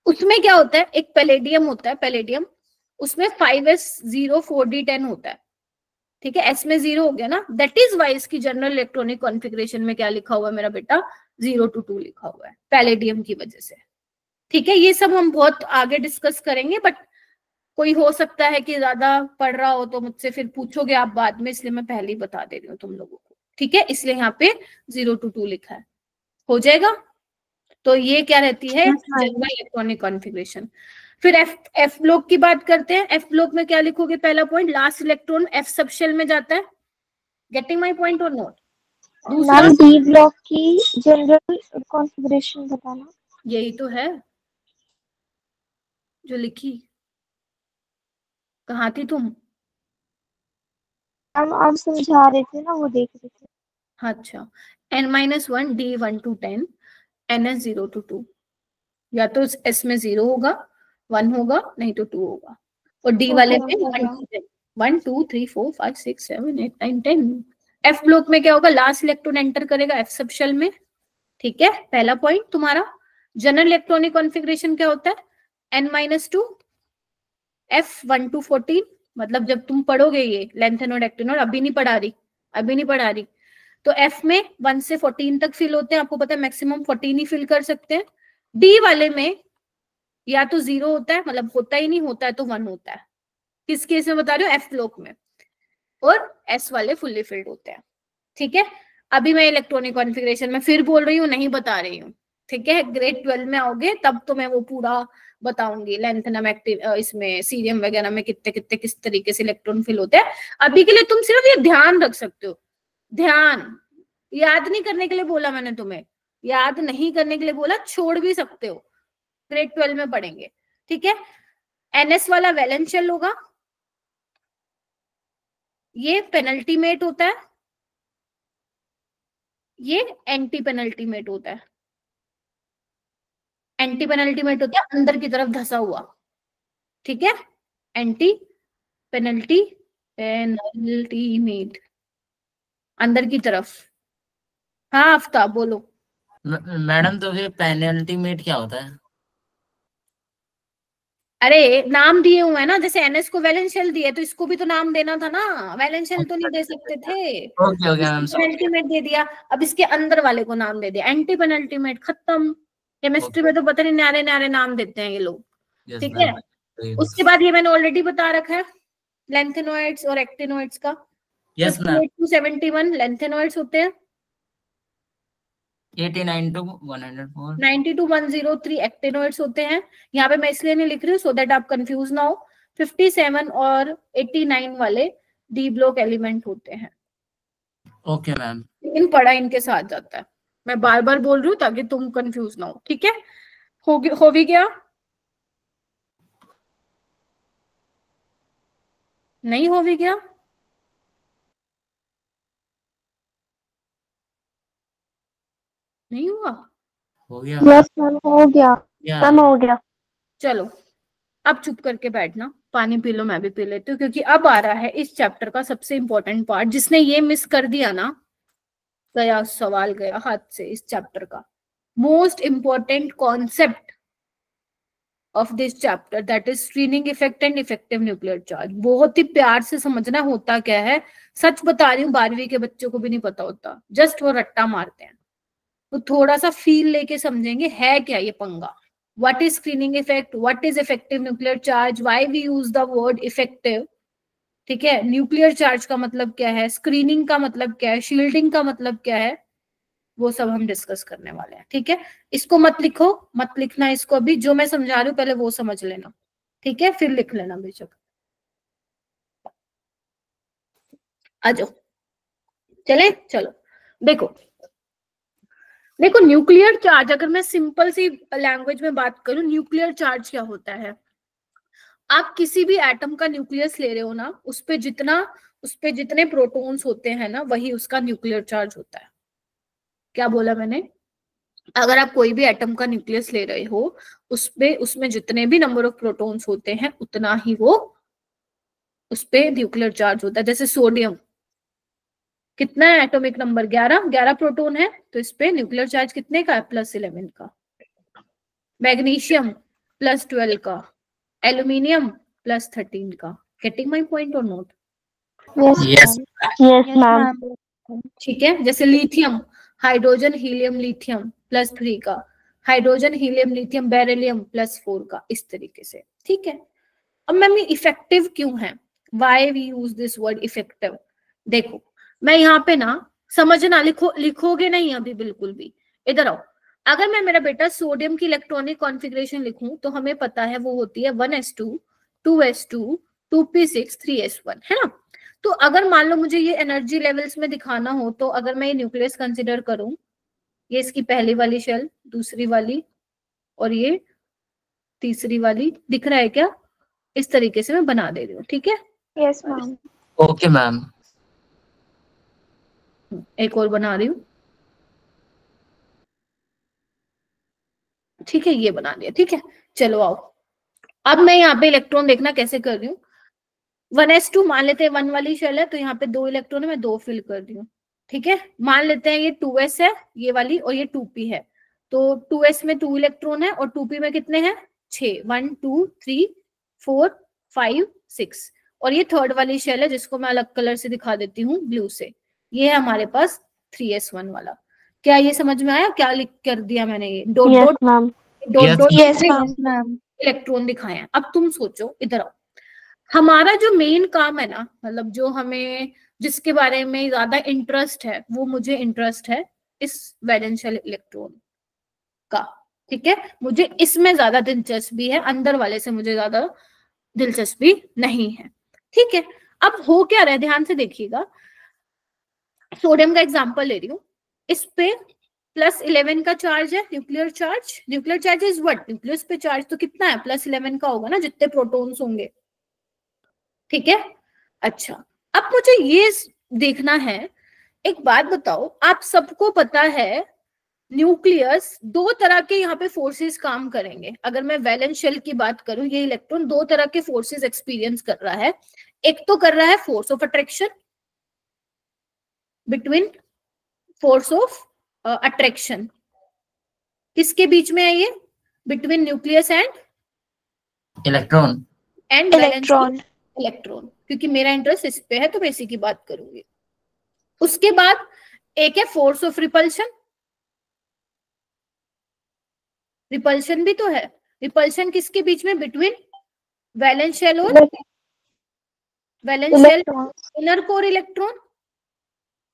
उसमें क्या होता है, एक पैलेडियम होता है, पैलेडियम, उसमें 5s0 4d10 होता है, ठीक है, S में 0 हो गया ना, दैट इज वाई इसकी जनरल इलेक्ट्रॉनिक कॉन्फ़िगरेशन में क्या लिखा हुआ है मेरा बेटा, 0 to 2 लिखा हुआ है, पैलेडियम की वजह से, ठीक है। ये सब हम बहुत आगे डिस्कस करेंगे, बट कोई हो सकता है कि ज्यादा पढ़ रहा हो तो मुझसे फिर पूछोगे आप बाद में, इसलिए मैं पहले ही बता दे रही हूँ तुम लोगों को, ठीक है, इसलिए यहाँ पे 0 to 2 लिखा है, हो जाएगा। तो ये क्या रहती है, जनरल इलेक्ट्रॉनिक कॉन्फ़िगरेशन। फिर एफ ब्लॉक की बात करते हैं। एफ ब्लॉक में क्या लिखोगे, पहला point, last electron F sub shell में जाता है, गेटिंग माय पॉइंट और नोट। दूसरा, मैम डी ब्लॉक की जनरल कॉन्फ़िगरेशन बताना। यही तो है जो लिखी, कहाँ थी तुम, मैम आप समझा रहे थे ना, वो देख रहे थे। अच्छा, N-1 D 1 to 10 NS 0 to 2, या तो S में 0 होगा, 1 होगा, नहीं तो 2 होगा, और D वाले में 1 2 3 4 5 6 7 8 9 10। F ब्लॉक में क्या होगा, लास्ट इलेक्ट्रॉन एंटर करेगा F सब शेल में, ठीक है, पहला पॉइंट तुम्हारा। जनरल इलेक्ट्रॉनिक कॉन्फ़िगरेशन क्या होता है, N-2 F 1 to 14, मतलब जब तुम पढ़ोगे ये लेंथेनोड एक्टिनोड, अभी नहीं पढ़ा रही, तो F में 1 से 14 तक फिल होते हैं, आपको पता है मैक्सिमम 14 ही फिल कर सकते हैं। D वाले में या तो 0 होता है, मतलब होता ही नहीं, होता है तो 1 होता है, किस केस में बता रही हूँ, F ब्लॉक में, और S वाले फुल्ली फिल्ड होते हैं, ठीक है। अभी मैं इलेक्ट्रॉनिक कॉन्फ़िगरेशन में फिर बोल रही हूँ, नहीं बता रही हूँ, ठीक है, ग्रेड 12 में आओगे तब तो मैं वो पूरा बताऊंगी, लेंथेनम एक्टिव, इसमें सीरियम वगैरह में कितने कितने किस तरीके से इलेक्ट्रॉन फिल होते हैं। अभी के लिए तुम सिर्फ ये ध्यान रख सकते हो, ध्यान, याद नहीं करने के लिए बोला मैंने तुम्हें, याद नहीं करने के लिए बोला, छोड़ भी सकते हो, ग्रेड 12 में पढ़ेंगे, ठीक है। NS वाला वैलेंस शेल होगा, ये पेनल्टीमेट होता है, ये एंटी पेनल्टीमेट होता है, एंटी पेनल्टीमेट होता है अंदर की तरफ धसा हुआ, ठीक है, एंटी पेनल्टीमेट अंदर की तरफ। हाँ आफ्ताब बोलो। मैडम तो फिर पेनल्टीमेट क्या होता है? अरे नाम दिए हुए हैं ना, जैसे NS को वैलेंस शेल दिए तो इसको भी तो नाम देना था ना, वैलेंस शेल तो नहीं दे सकते थे, ओके ओके मैम, पेनल्टीमेट दे दिया, अब इसके अंदर वाले को नाम दे दिया एंटी पेनल्टीमेट, खत्म। केमिस्ट्री में तो पता नहीं न्यारे न्यारे नाम देते हैं ये लोग, ठीक है। उसके बाद ये मैंने ऑलरेडी बता रखा है लेंथेनोइड्स और एक्टिनोइड्स का। यस मैम, 271 लेंथेनोइड्स होते हैं, 89 to 104, 90 to 103 एक्टिनोइड्स होते हैं। यहाँ पे मैं इसलिए नहीं लिख रही हूँ सो दैट आप कंफ्यूज ना हो, 57 और 89 वाले डी ब्लॉक एलिमेंट होते हैं। Okay ma'am. लेकिन पढ़ा इनके साथ जाता है, मैं बार बार बोल रही हूँ ताकि तुम कंफ्यूज ना हो, ठीक है। हो भी गया? नहीं हो भी गया? नहीं हुआ? हो गया यस मैम, हो गया मैम, हो गया। चलो अब चुप करके बैठना, पानी पी लो, मैं भी पी लेती हूँ, क्योंकि अब आ रहा है इस चैप्टर का सबसे इंपॉर्टेंट पार्ट। जिसने ये मिस कर दिया ना, गया सवाल, गया हाथ से इस चैप्टर का most important concept of this chapter, that is screening effect and effective nuclear charge. बहुत ही प्यार से समझना होता क्या है, सच बता रही हूँ 12वीं के बच्चों को भी नहीं पता होता, जस्ट वो रट्टा मारते हैं। तो थोड़ा सा फील लेके समझेंगे है क्या ये पंगा। What is screening effect, what is effective nuclear charge, why we use the word effective, ठीक है। न्यूक्लियर चार्ज का मतलब क्या है, स्क्रीनिंग का मतलब क्या है, शील्डिंग का मतलब क्या है, वो सब हम डिस्कस करने वाले हैं, ठीक है। इसको मत लिखो, मत लिखना इसको अभी, जो मैं समझा रही हूँ पहले वो समझ लेना, ठीक है, फिर लिख लेना बेशक। आ जाओ, चले चलो। देखो न्यूक्लियर चार्ज, अगर मैं सिंपल सी लैंग्वेज में बात करूं, न्यूक्लियर चार्ज क्या होता है। आप किसी भी एटम का न्यूक्लियस ले रहे हो ना, उस पे जितने प्रोटॉन्स होते हैं ना, वही उसका न्यूक्लियर चार्ज होता है। क्या बोला मैंने? अगर आप कोई भी एटम का न्यूक्लियस ले रहे हो, उसमें जितने भी नंबर ऑफ प्रोटॉन्स होते हैं उतना ही वो उस पे न्यूक्लियर चार्ज होता है। जैसे सोडियम, कितना है एटॉमिक नंबर? 11 प्रोटॉन है, तो इस पे न्यूक्लियर चार्ज कितने का है? +11 का। मैग्नीशियम +12 का, एल्यूमिनियम +13 का। गेटिंग माई पॉइंट और नोट? Yes yes ma'am. ठीक है। जैसे लिथियम, हाइड्रोजन हीलियम लिथियम +3 का, हाइड्रोजन हीलियम लिथियम बेरिलियम +4 का, इस तरीके से, ठीक है। अब मैम ये इफेक्टिव क्यों है, why we use this word effective? देखो मैं यहाँ पे ना, समझना, लिखोगे नहीं अभी बिल्कुल भी, इधर आओ। अगर मैं मेरा बेटा सोडियम की इलेक्ट्रॉनिक कॉन्फ़िगरेशन लिखूं, तो हमें पता है वो होती है 1s2 2s2 2p6 3s1, है ना। तो अगर मान लो मुझे ये एनर्जी लेवल्स में दिखाना हो, तो अगर मैं ये न्यूक्लियस कंसिडर करूं, ये इसकी पहली वाली शेल, दूसरी वाली और ये तीसरी वाली, दिख रहा है क्या? इस तरीके से मैं बना दे रही हूँ, ठीक है। Yes ma'am. Okay ma'am. एक और बना रही हूँ, ठीक है, ये बना दिया, ठीक है। चलो आओ, अब मैं यहाँ पे इलेक्ट्रॉन देखना कैसे कर रही हूँ। 1s2 मान लेते हैं 1 वाली शेल है, तो यहाँ पे 2 इलेक्ट्रॉन है, मैं 2 फिल कर रही हूँ, ठीक है। मान लेते हैं ये 2s है ये वाली, और ये 2p है, तो 2s में 2 इलेक्ट्रॉन है और 2p में कितने हैं? 6, 1 2 3 4 5 6। और ये थर्ड वाली शेल है, जिसको मैं अलग कलर से दिखा देती हूँ, ब्लू से। ये है हमारे पास 3s1 वाला। क्या ये समझ में आया क्या लिख कर दिया मैंने? ये dot dot dot dot electron दिखाए हैं। अब तुम सोचो, इधर आओ। हमारा जो मेन काम है ना, मतलब जो हमें, जिसके बारे में ज्यादा इंटरेस्ट है, वो मुझे इंटरेस्ट है इस वैलेंस शेल इलेक्ट्रॉन का, ठीक है। मुझे इसमें ज्यादा दिलचस्पी है, अंदर वाले से मुझे ज्यादा दिलचस्पी नहीं है, ठीक है। अब हो क्या रहा है, ध्यान से देखिएगा। सोडियम का एग्जांपल ले रही हूँ, इस पे +11 का चार्ज है, nuclear charge is what? Nucleus पे चार्ज तो कितना है? +11 का होगा ना, जितने प्रोटॉन्स होंगे, ठीक है। अच्छा, अब मुझे ये देखना है, एक बात बताओ, आप सबको पता है न्यूक्लियस 2 तरह के यहाँ पे फोर्सेस काम करेंगे। अगर मैं वैलेंस शेल की बात करूं, ये इलेक्ट्रॉन 2 तरह के फोर्सेस एक्सपीरियंस कर रहा है। एक तो कर रहा है force of attraction, between force of attraction, किसके बीच में है ये? Between nucleus and electron electron, क्योंकि मेरा इंटरेस्ट इस पे है तो मैं इसी की बात करूंगी। उसके बाद एक है फोर्स ऑफ रिपल्शन, रिपल्शन भी तो है। रिपल्शन किसके बीच में? बिटवीन वैलेंस शेल और inner core electron.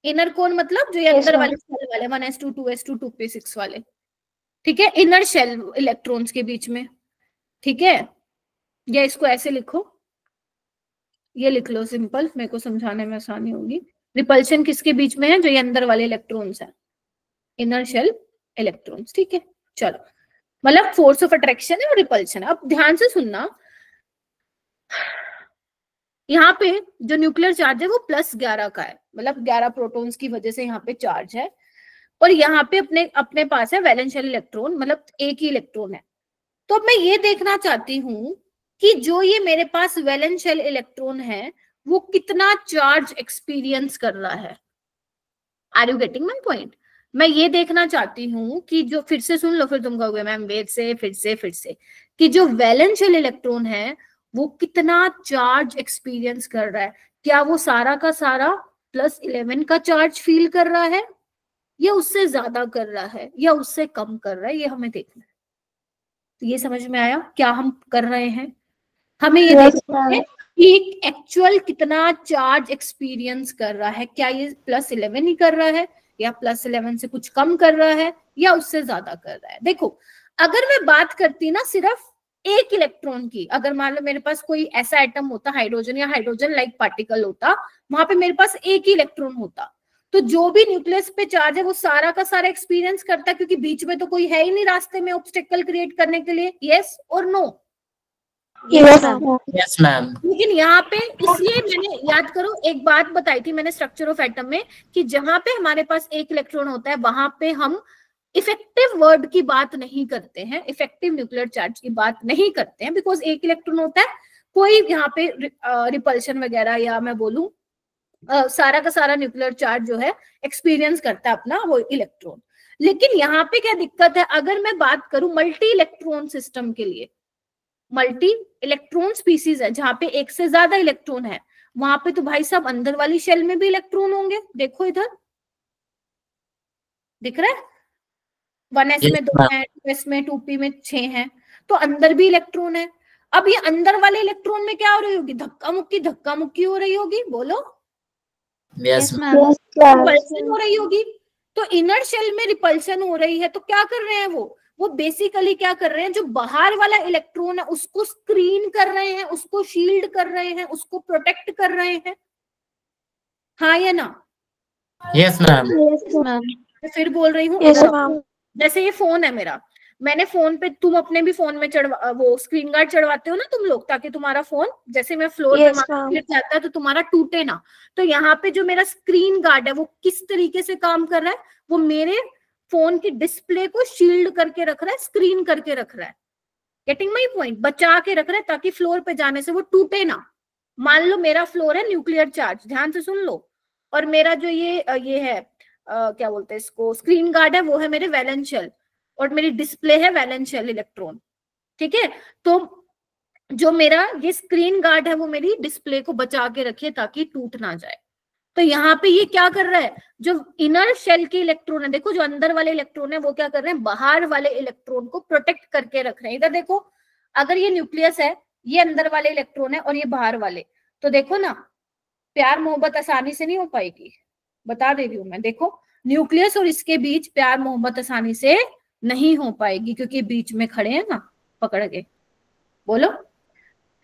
Inner core मतलब जो ये अंदर वाले शेल वाले 1s2 2s2 2p6 वाले, ठीक है, इनर शेल इलेक्ट्रॉन्स के बीच में, ठीक है। या इसको ऐसे लिखो, ये लिख लो सिंपल, मेरे को समझाने में आसानी होगी। रिपल्शन किसके बीच में है? जो ये अंदर वाले इलेक्ट्रॉन्स हैं, इनर शेल इलेक्ट्रॉन्स, ठीक है। चलो, मतलब फोर्स ऑफ अट्रैक्शन है और रिपल्शन है। अब ध्यान से सुनना, यहाँ पे जो न्यूक्लियर चार्ज है वो +11 का है, मतलब 11 प्रोटॉन्स की वजह से यहाँ पे चार्ज है, और यहाँ पे अपने पास है वैलेंस शेल इलेक्ट्रॉन, मतलब एक ही इलेक्ट्रॉन है। तो मैं ये देखना चाहती हूँ कि जो ये मेरे पास वैलेंस शेल इलेक्ट्रॉन है वो कितना चार्ज एक्सपीरियंस कर रहा है। Are you getting my point? मैं ये देखना चाहती हूँ कि जो, फिर से सुन लो, फिर तुम कहोगे मैम वेट से, फिर से कि जो वैलेंस शेल इलेक्ट्रॉन है वो कितना चार्ज एक्सपीरियंस कर रहा है। क्या वो सारा का सारा +11 का चार्ज फील कर रहा है, या उससे ज्यादा कर रहा है, या उससे कम कर रहा है, ये हमें देखना है। तो ये समझ में आया क्या हम कर रहे हैं? हमें ये देखना है कि एक्चुअल कितना चार्ज एक्सपीरियंस कर रहा है। क्या ये +11 ही कर रहा है, या +11 से कुछ कम कर रहा है, या उससे ज्यादा कर रहा है। देखो, अगर मैं बात करती ना सिर्फ एक इलेक्ट्रॉन की, अगर मान लो मेरे पास कोई ऐसा एटम होता, हाइड्रोजन या हाइड्रोजन लाइक पार्टिकल होता, वहां पे मेरे पास एक ही इलेक्ट्रॉन होता, तो जो भी न्यूक्लियस पे चार्ज है वो सारा का सारा एक्सपीरियंस करता, क्योंकि बीच में तो कोई है ही नहीं रास्ते में ऑब्स्टेकल क्रिएट करने के लिए। यस और नो? Yes ma'am. लेकिन यहाँ पे इसलिए मैंने, याद करो, एक बात बताई थी मैंने स्ट्रक्चर ऑफ एटम में, कि जहां पे हमारे पास एक इलेक्ट्रॉन होता है वहां पे हम इफेक्टिव वर्ड की बात नहीं करते हैं, इफेक्टिव न्यूक्लियर चार्ज की बात नहीं करते हैं, बिकॉज एक इलेक्ट्रॉन होता है, कोई यहाँ पे रिपल्शन वगैरह, या मैं बोलूं सारा का सारा न्यूक्लियर चार्ज जो है एक्सपीरियंस करता है अपना वो इलेक्ट्रॉन। लेकिन यहाँ पे क्या दिक्कत है, अगर मैं बात करूं मल्टी इलेक्ट्रॉन सिस्टम के लिए, मल्टी इलेक्ट्रॉन स्पीसीज है जहां पे एक से ज्यादा इलेक्ट्रॉन है, वहां पे तो भाई साहब अंदर वाली शेल में भी इलेक्ट्रॉन होंगे। देखो इधर दिख रहा है, 1s में 2 है, 2s में 2p में 6 है, तो अंदर भी इलेक्ट्रॉन है। अब ये अंदर वाले इलेक्ट्रॉन में क्या हो रही होगी? धक्का मुक्की हो रही होगी, बोलो। Yes ma'am. रिपल्शन हो रही होगी। तो इनर शेल में रिपल्शन हो रही है, तो क्या कर रहे हैं वो बेसिकली क्या कर रहे हैं, जो बाहर वाला इलेक्ट्रॉन है उसको स्क्रीन कर रहे हैं, उसको शील्ड कर रहे हैं, उसको प्रोटेक्ट कर रहे हैं। हाँ या ना? Yes ma'am. मैं फिर बोल रही हूँ, जैसे ये फोन है मेरा, मैंने फोन पे, तुम अपने भी फोन में वो स्क्रीन गार्ड चढ़वाते हो ना तुम लोग, ताकि तुम्हारा फोन जैसे मैं फ्लोर पे गिर जाता है तो तुम्हारा टूटे ना। तो यहाँ पे जो मेरा स्क्रीन गार्ड है वो किस तरीके से काम कर रहा है, वो मेरे फोन की डिस्प्ले को शील्ड करके रख रहा है, स्क्रीन करके रख रहा है। Getting my point? बचा के रख रहा है ताकि फ्लोर पे जाने से वो टूटे ना। मान लो मेरा फ्लोर है न्यूक्लियर चार्ज, ध्यान से सुन लो, और मेरा जो ये है क्या बोलते हैं इसको, स्क्रीन गार्ड है, वो है मेरे वैलेंस शेल, और मेरी डिस्प्ले है वैलेंस शेल इलेक्ट्रॉन। ठीक है, तो जो मेरा ये स्क्रीन गार्ड है वो मेरी डिस्प्ले को बचा के रखे ताकि टूट ना जाए। तो यहाँ पे ये क्या कर रहा है, जो इनर शेल के इलेक्ट्रॉन है, देखो जो अंदर वाले इलेक्ट्रॉन है वो क्या कर रहे हैं, बाहर वाले इलेक्ट्रॉन को प्रोटेक्ट करके रख रहे हैं। इधर देखो, अगर ये न्यूक्लियस है, ये अंदर वाले इलेक्ट्रॉन है और ये बाहर वाले, तो देखो ना, प्यार मोहब्बत आसानी से नहीं हो पाएगी, बता दे रही हूं मैं। देखो, न्यूक्लियस और इसके बीच प्यार मोहब्बत आसानी से नहीं हो पाएगी, क्योंकि बीच में खड़े हैं ना पकड़ के, बोलो।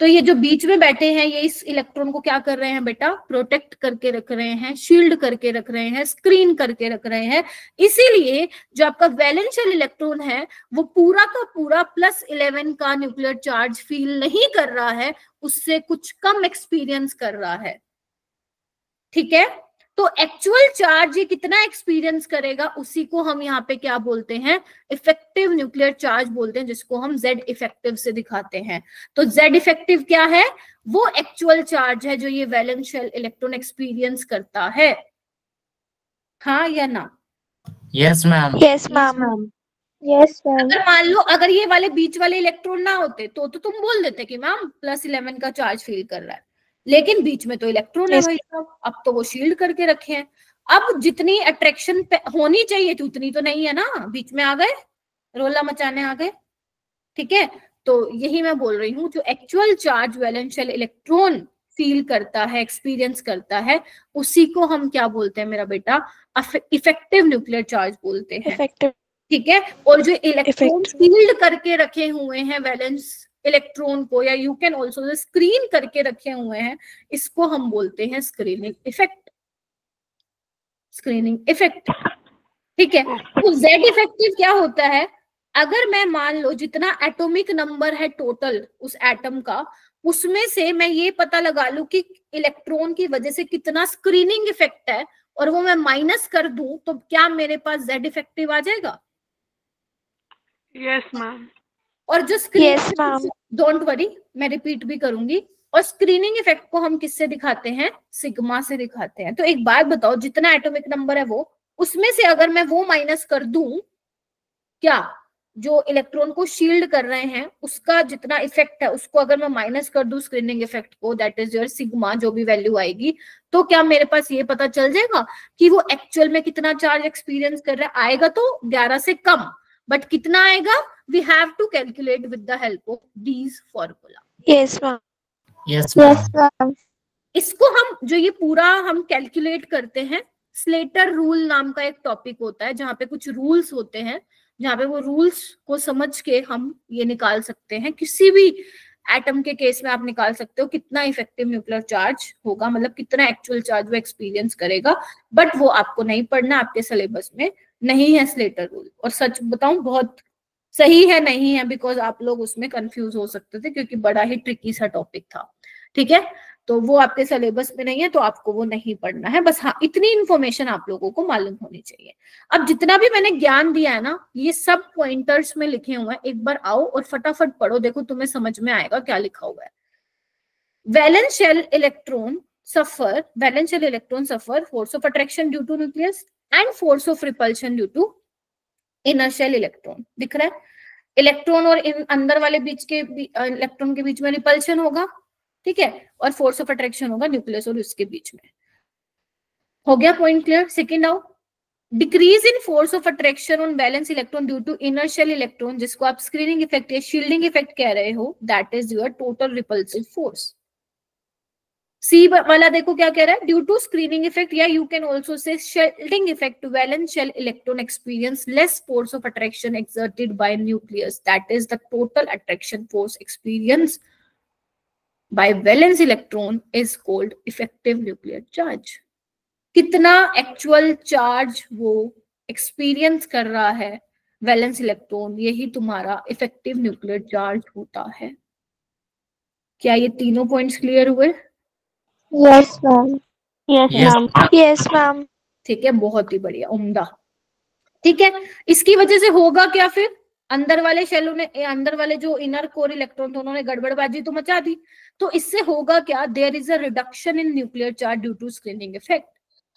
तो ये जो बीच में बैठे हैं, ये इस इलेक्ट्रॉन को क्या कर रहे हैं बेटा, प्रोटेक्ट करके रख रहे हैं, शील्ड करके रख रहे हैं, स्क्रीन करके रख रहे हैं। इसीलिए जो आपका वैलेंस शेल इलेक्ट्रॉन है वो पूरा का पूरा +11 का न्यूक्लियर चार्ज फील नहीं कर रहा है, उससे कुछ कम एक्सपीरियंस कर रहा है। ठीक है, तो एक्चुअल चार्ज ये कितना एक्सपीरियंस करेगा, उसी को हम यहाँ पे क्या बोलते हैं, इफेक्टिव न्यूक्लियर चार्ज बोलते हैं, जिसको हम Z इफेक्टिव से दिखाते हैं। तो Z इफेक्टिव क्या है, वो एक्चुअल चार्ज है जो ये वैलेंस शेल इलेक्ट्रॉन एक्सपीरियंस करता है। हाँ या ना? Yes ma'am. Yes ma'am. Yes ma'am. अगर मान लो अगर ये वाले बीच वाले इलेक्ट्रॉन ना होते तो तुम बोल देते कि मैम +11 का चार्ज फील कर रहा है, लेकिन बीच में तो इलेक्ट्रॉन है भाई साहब, अब तो वो शील्ड करके रखे हैं। अब जितनी अट्रैक्शन होनी चाहिए थी उतनी तो नहीं है ना, बीच में आ गए, रोला मचाने आ गए। ठीक है, तो यही मैं बोल रही हूँ, जो actual charge valence shell electron feel करता है, एक्सपीरियंस करता है, उसी को हम क्या बोलते हैं मेरा बेटा, इफेक्टिव न्यूक्लियर चार्ज बोलते हैं। ठीक है, और जो इलेक्ट्रॉन फील्ड करके रखे हुए हैं वैलेंस इलेक्ट्रॉन को, या यू कैन ऑल्सो स्क्रीन करके रखे हुए हैं, इसको हम बोलते हैं स्क्रीनिंग इफेक्ट। स्क्रीनिंग इफेक्ट, ठीक है। तो जेड इफेक्टिव क्या होता है, अगर मैं मान लो जितना एटॉमिक नंबर है टोटल उस एटम का, उसमें से मैं ये पता लगा लूं कि इलेक्ट्रॉन की वजह से कितना स्क्रीनिंग इफेक्ट है, और वो मैं माइनस कर दूं, तो क्या मेरे पास जेड इफेक्टिव आ जाएगा? Yes ma'am. और जो Yes, ma'am. डोंट वरी, मैं रिपीट भी करूंगी। और स्क्रीनिंग इफेक्ट को हम किससे दिखाते हैं? सिग्मा से दिखाते हैं। तो एक बात बताओ, जितना एटॉमिक नंबर है वो, उसमें से अगर मैं वो माइनस कर दूं, क्या जो इलेक्ट्रॉन को शील्ड कर रहे हैं उसका जितना इफेक्ट है उसको अगर मैं माइनस कर दूं स्क्रीनिंग इफेक्ट को, दैट इज योर सिग्मा, जो भी वैल्यू आएगी, तो क्या मेरे पास ये पता चल जाएगा कि वो एक्चुअल में कितना चार्ज एक्सपीरियंस कर रहा है? आएगा तो 11 से कम, बट कितना आएगा? We have to calculate with the help of these formula. Yes, ma'am. Yes, Yes, ma'am. ma'am. इसको हम जो ये पूरा हम कैलकुलेट करते हैं, स्लेटर रूल नाम का एक टॉपिक होता है जहां पे कुछ रूल्स होते हैं, जहां पे वो रूल्स को समझ के हम ये निकाल सकते हैं। किसी भी एटम के केस में आप निकाल सकते हो कितना इफेक्टिव न्यूक्लियर चार्ज होगा, मतलब कितना एक्चुअल चार्ज वो एक्सपीरियंस करेगा, बट वो आपको नहीं पढ़ना, आपके सिलेबस में नहीं है स्लेटर रूल। और सच बताऊं, बहुत सही है नहीं है, बिकॉज आप लोग उसमें कंफ्यूज हो सकते थे क्योंकि बड़ा ही ट्रिकी सा टॉपिक था, ठीक है। तो वो आपके सिलेबस में नहीं है, तो आपको वो नहीं पढ़ना है। बस हाँ, इतनी इंफॉर्मेशन आप लोगों को मालूम होनी चाहिए। अब जितना भी मैंने ज्ञान दिया है ना, ये सब पॉइंटर्स में लिखे हुए हैं, एक बार आओ और फटाफट पढ़ो, देखो तुम्हें समझ में आएगा क्या लिखा हुआ है। Valence shell electron suffer force of attraction due to nucleus and force of repulsion due to inner shell electron. दिख रहा है, इलेक्ट्रॉन और अंदर वाले बीच के इलेक्ट्रॉन के बीच में रिपल्शन होगा, ठीक है, और फोर्स ऑफ अट्रैक्शन होगा न्यूक्लियस और उसके बीच में। हो गया पॉइंट क्लियर? सेकंड आओ, decrease in force of attraction on valence electron due to inner shell electron, जिसको आप स्क्रीनिंग इफेक्ट या शील्डिंग इफेक्ट कह रहे हो, that is your total repulsive force. C वाला देखो क्या कह रहा है, ड्यू टू स्क्रीनिंग इफेक्ट या you can also say shielding effect, valence shell electron experience less force of attraction exerted by nucleus, that is the total attraction force experience by valence electron is called effective nuclear charge। कितना actual charge वो experience कर रहा है valence electron, यही तुम्हारा effective nuclear charge होता है। क्या ये तीनों पॉइंट्स क्लियर हुए? Yes, ma'am. Yes, ma'am. Yes, ma'am. ठीक है, बहुत ही बढ़िया, उम्दा। ठीक है, इसकी वजह से होगा क्या फिर? अंदर वाले शेलों ने, अंदर वाले जो इनर कोर इलेक्ट्रॉन थे उन्होंने गड़बड़बाजी तो मचा दी, तो इससे होगा क्या? There is a reduction in nuclear charge due to screening effect.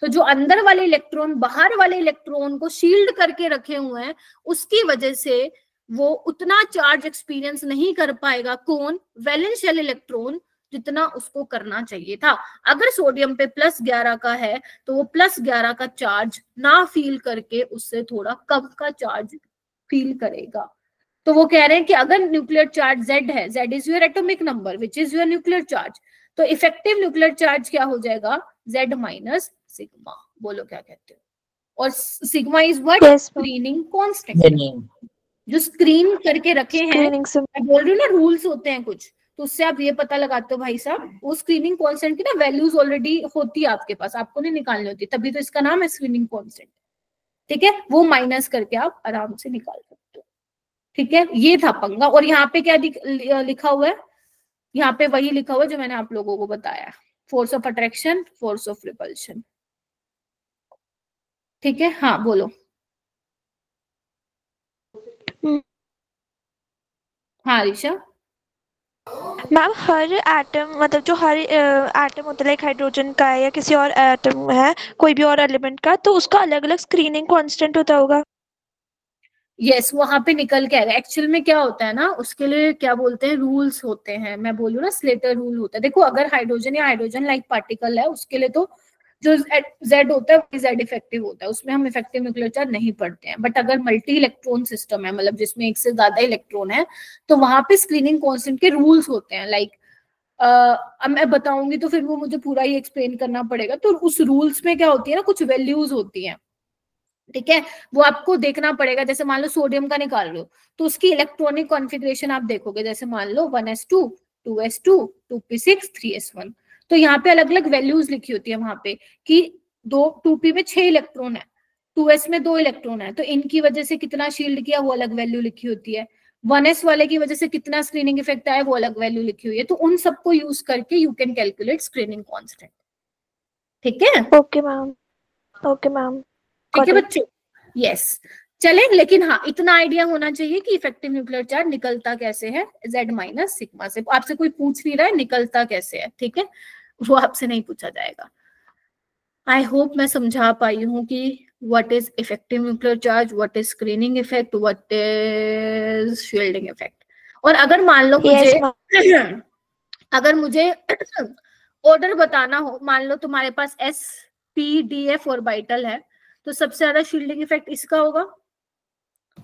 तो जो अंदर वाले इलेक्ट्रॉन बाहर वाले इलेक्ट्रॉन को शील्ड करके रखे हुए हैं, उसकी वजह से वो उतना चार्ज एक्सपीरियंस नहीं कर पाएगा। कौन? वैलेंस शेल इलेक्ट्रॉन, जितना उसको करना चाहिए था। अगर सोडियम पे +11 का है तो वो +11 का चार्ज ना फील करके उससे थोड़ा कम का चार्ज फील करेगा। तो वो कह रहे हैं कि अगर न्यूक्लियर चार्ज Z है, Z is your atomic number which is your nuclear charge, तो इफेक्टिव न्यूक्लियर चार्ज क्या हो जाएगा? Z minus sigma. बोलो क्या कहते हो? और sigma is what? Screening constant, जो स्क्रीन करके रखे हैं। मैं बोल रही हूँ ना, रूल्स होते हैं कुछ, तो उससे आप ये पता लगाते हो भाई साहब, वो स्क्रीनिंग कांस्टेंट की ना वैल्यूज ऑलरेडी होती है आपके पास, आपको नहीं निकालनी होती, तभी तो इसका नाम है स्क्रीनिंग कांस्टेंट। ठीक है, वो माइनस करके आप आराम से निकाल सकते हो। ठीक है, ये था पंगा। और यहाँ पे क्या लिखा हुआ है? यहाँ पे वही लिखा हुआ है जो मैंने आप लोगों को बताया, force of attraction, force of repulsion. ठीक है, हाँ बोलो। हाँ ऋषा। मैम, हर एटम, मतलब जो हर एटम होता है, लाइक हाइड्रोजन का है या किसी और एटम है, कोई भी और एलिमेंट का, तो उसका अलग अलग स्क्रीनिंग कांस्टेंट होता होगा। यस, वहां पे निकल के आएगा। एक्चुअल में क्या होता है ना, उसके लिए क्या बोलते हैं, रूल्स होते हैं। मैं बोलूँ ना, स्लेटर रूल होता है। देखो, अगर हाइड्रोजन या हाइड्रोजन लाइक पार्टिकल है, उसके लिए तो जो Z होता है वो Z इफेक्टिव होता है, उसमें हम इफेक्टिव न्यूक्लियर चार्ज नहीं पढ़ते हैं। बट अगर मल्टी इलेक्ट्रॉन सिस्टम है, मतलब जिसमें एक से ज्यादा इलेक्ट्रॉन है, तो वहां पे स्क्रीनिंग कांस्टेंट के रूल्स होते हैं। लाइक अब मैं बताऊंगी तो फिर वो मुझे पूरा ही एक्सप्लेन करना पड़ेगा। तो उस रूल्स में क्या होती है ना, कुछ वैल्यूज होती हैं, ठीक है, वो आपको देखना पड़ेगा। जैसे मान लो सोडियम का निकाल रहे हो तो उसकी इलेक्ट्रॉनिक कॉन्फ़िगरेशन आप देखोगे, जैसे मान लो 1s2 2s2 2p6 3s1, तो यहाँ पे अलग अलग वैल्यूज लिखी होती है वहां पे कि 2p में 6 इलेक्ट्रॉन है, 2s में 2 इलेक्ट्रॉन है, तो इनकी वजह से कितना शील्ड किया वो अलग वैल्यू लिखी होती है। 1s वाले की वजह से कितना स्क्रीनिंग इफेक्ट आया वो अलग वैल्यू लिखी हुई है। तो उन सबको यूज करके you can calculate screening constant. ठीक है, ओके मैम, ओके मैम, ठीक है बच्चों, यस। चले, लेकिन हाँ इतना आइडिया होना चाहिए कि इफेक्टिव न्यूक्लियर चार्ज निकलता कैसे है Z माइनस सिग्मा से। आपसे कोई पूछ नहीं रहा है निकलता कैसे है, ठीक है, वो आपसे नहीं पूछा जाएगा। आई होप मैं समझा पाई हूँ कि what is effective nuclear charge, what is screening effect, what is shielding effect. और अगर मान लो मुझे yes, अगर मुझे ऑर्डर बताना हो, मान लो तुम्हारे पास SPDF ऑर्बिटल है, तो सबसे ज्यादा शील्डिंग इफेक्ट इसका होगा।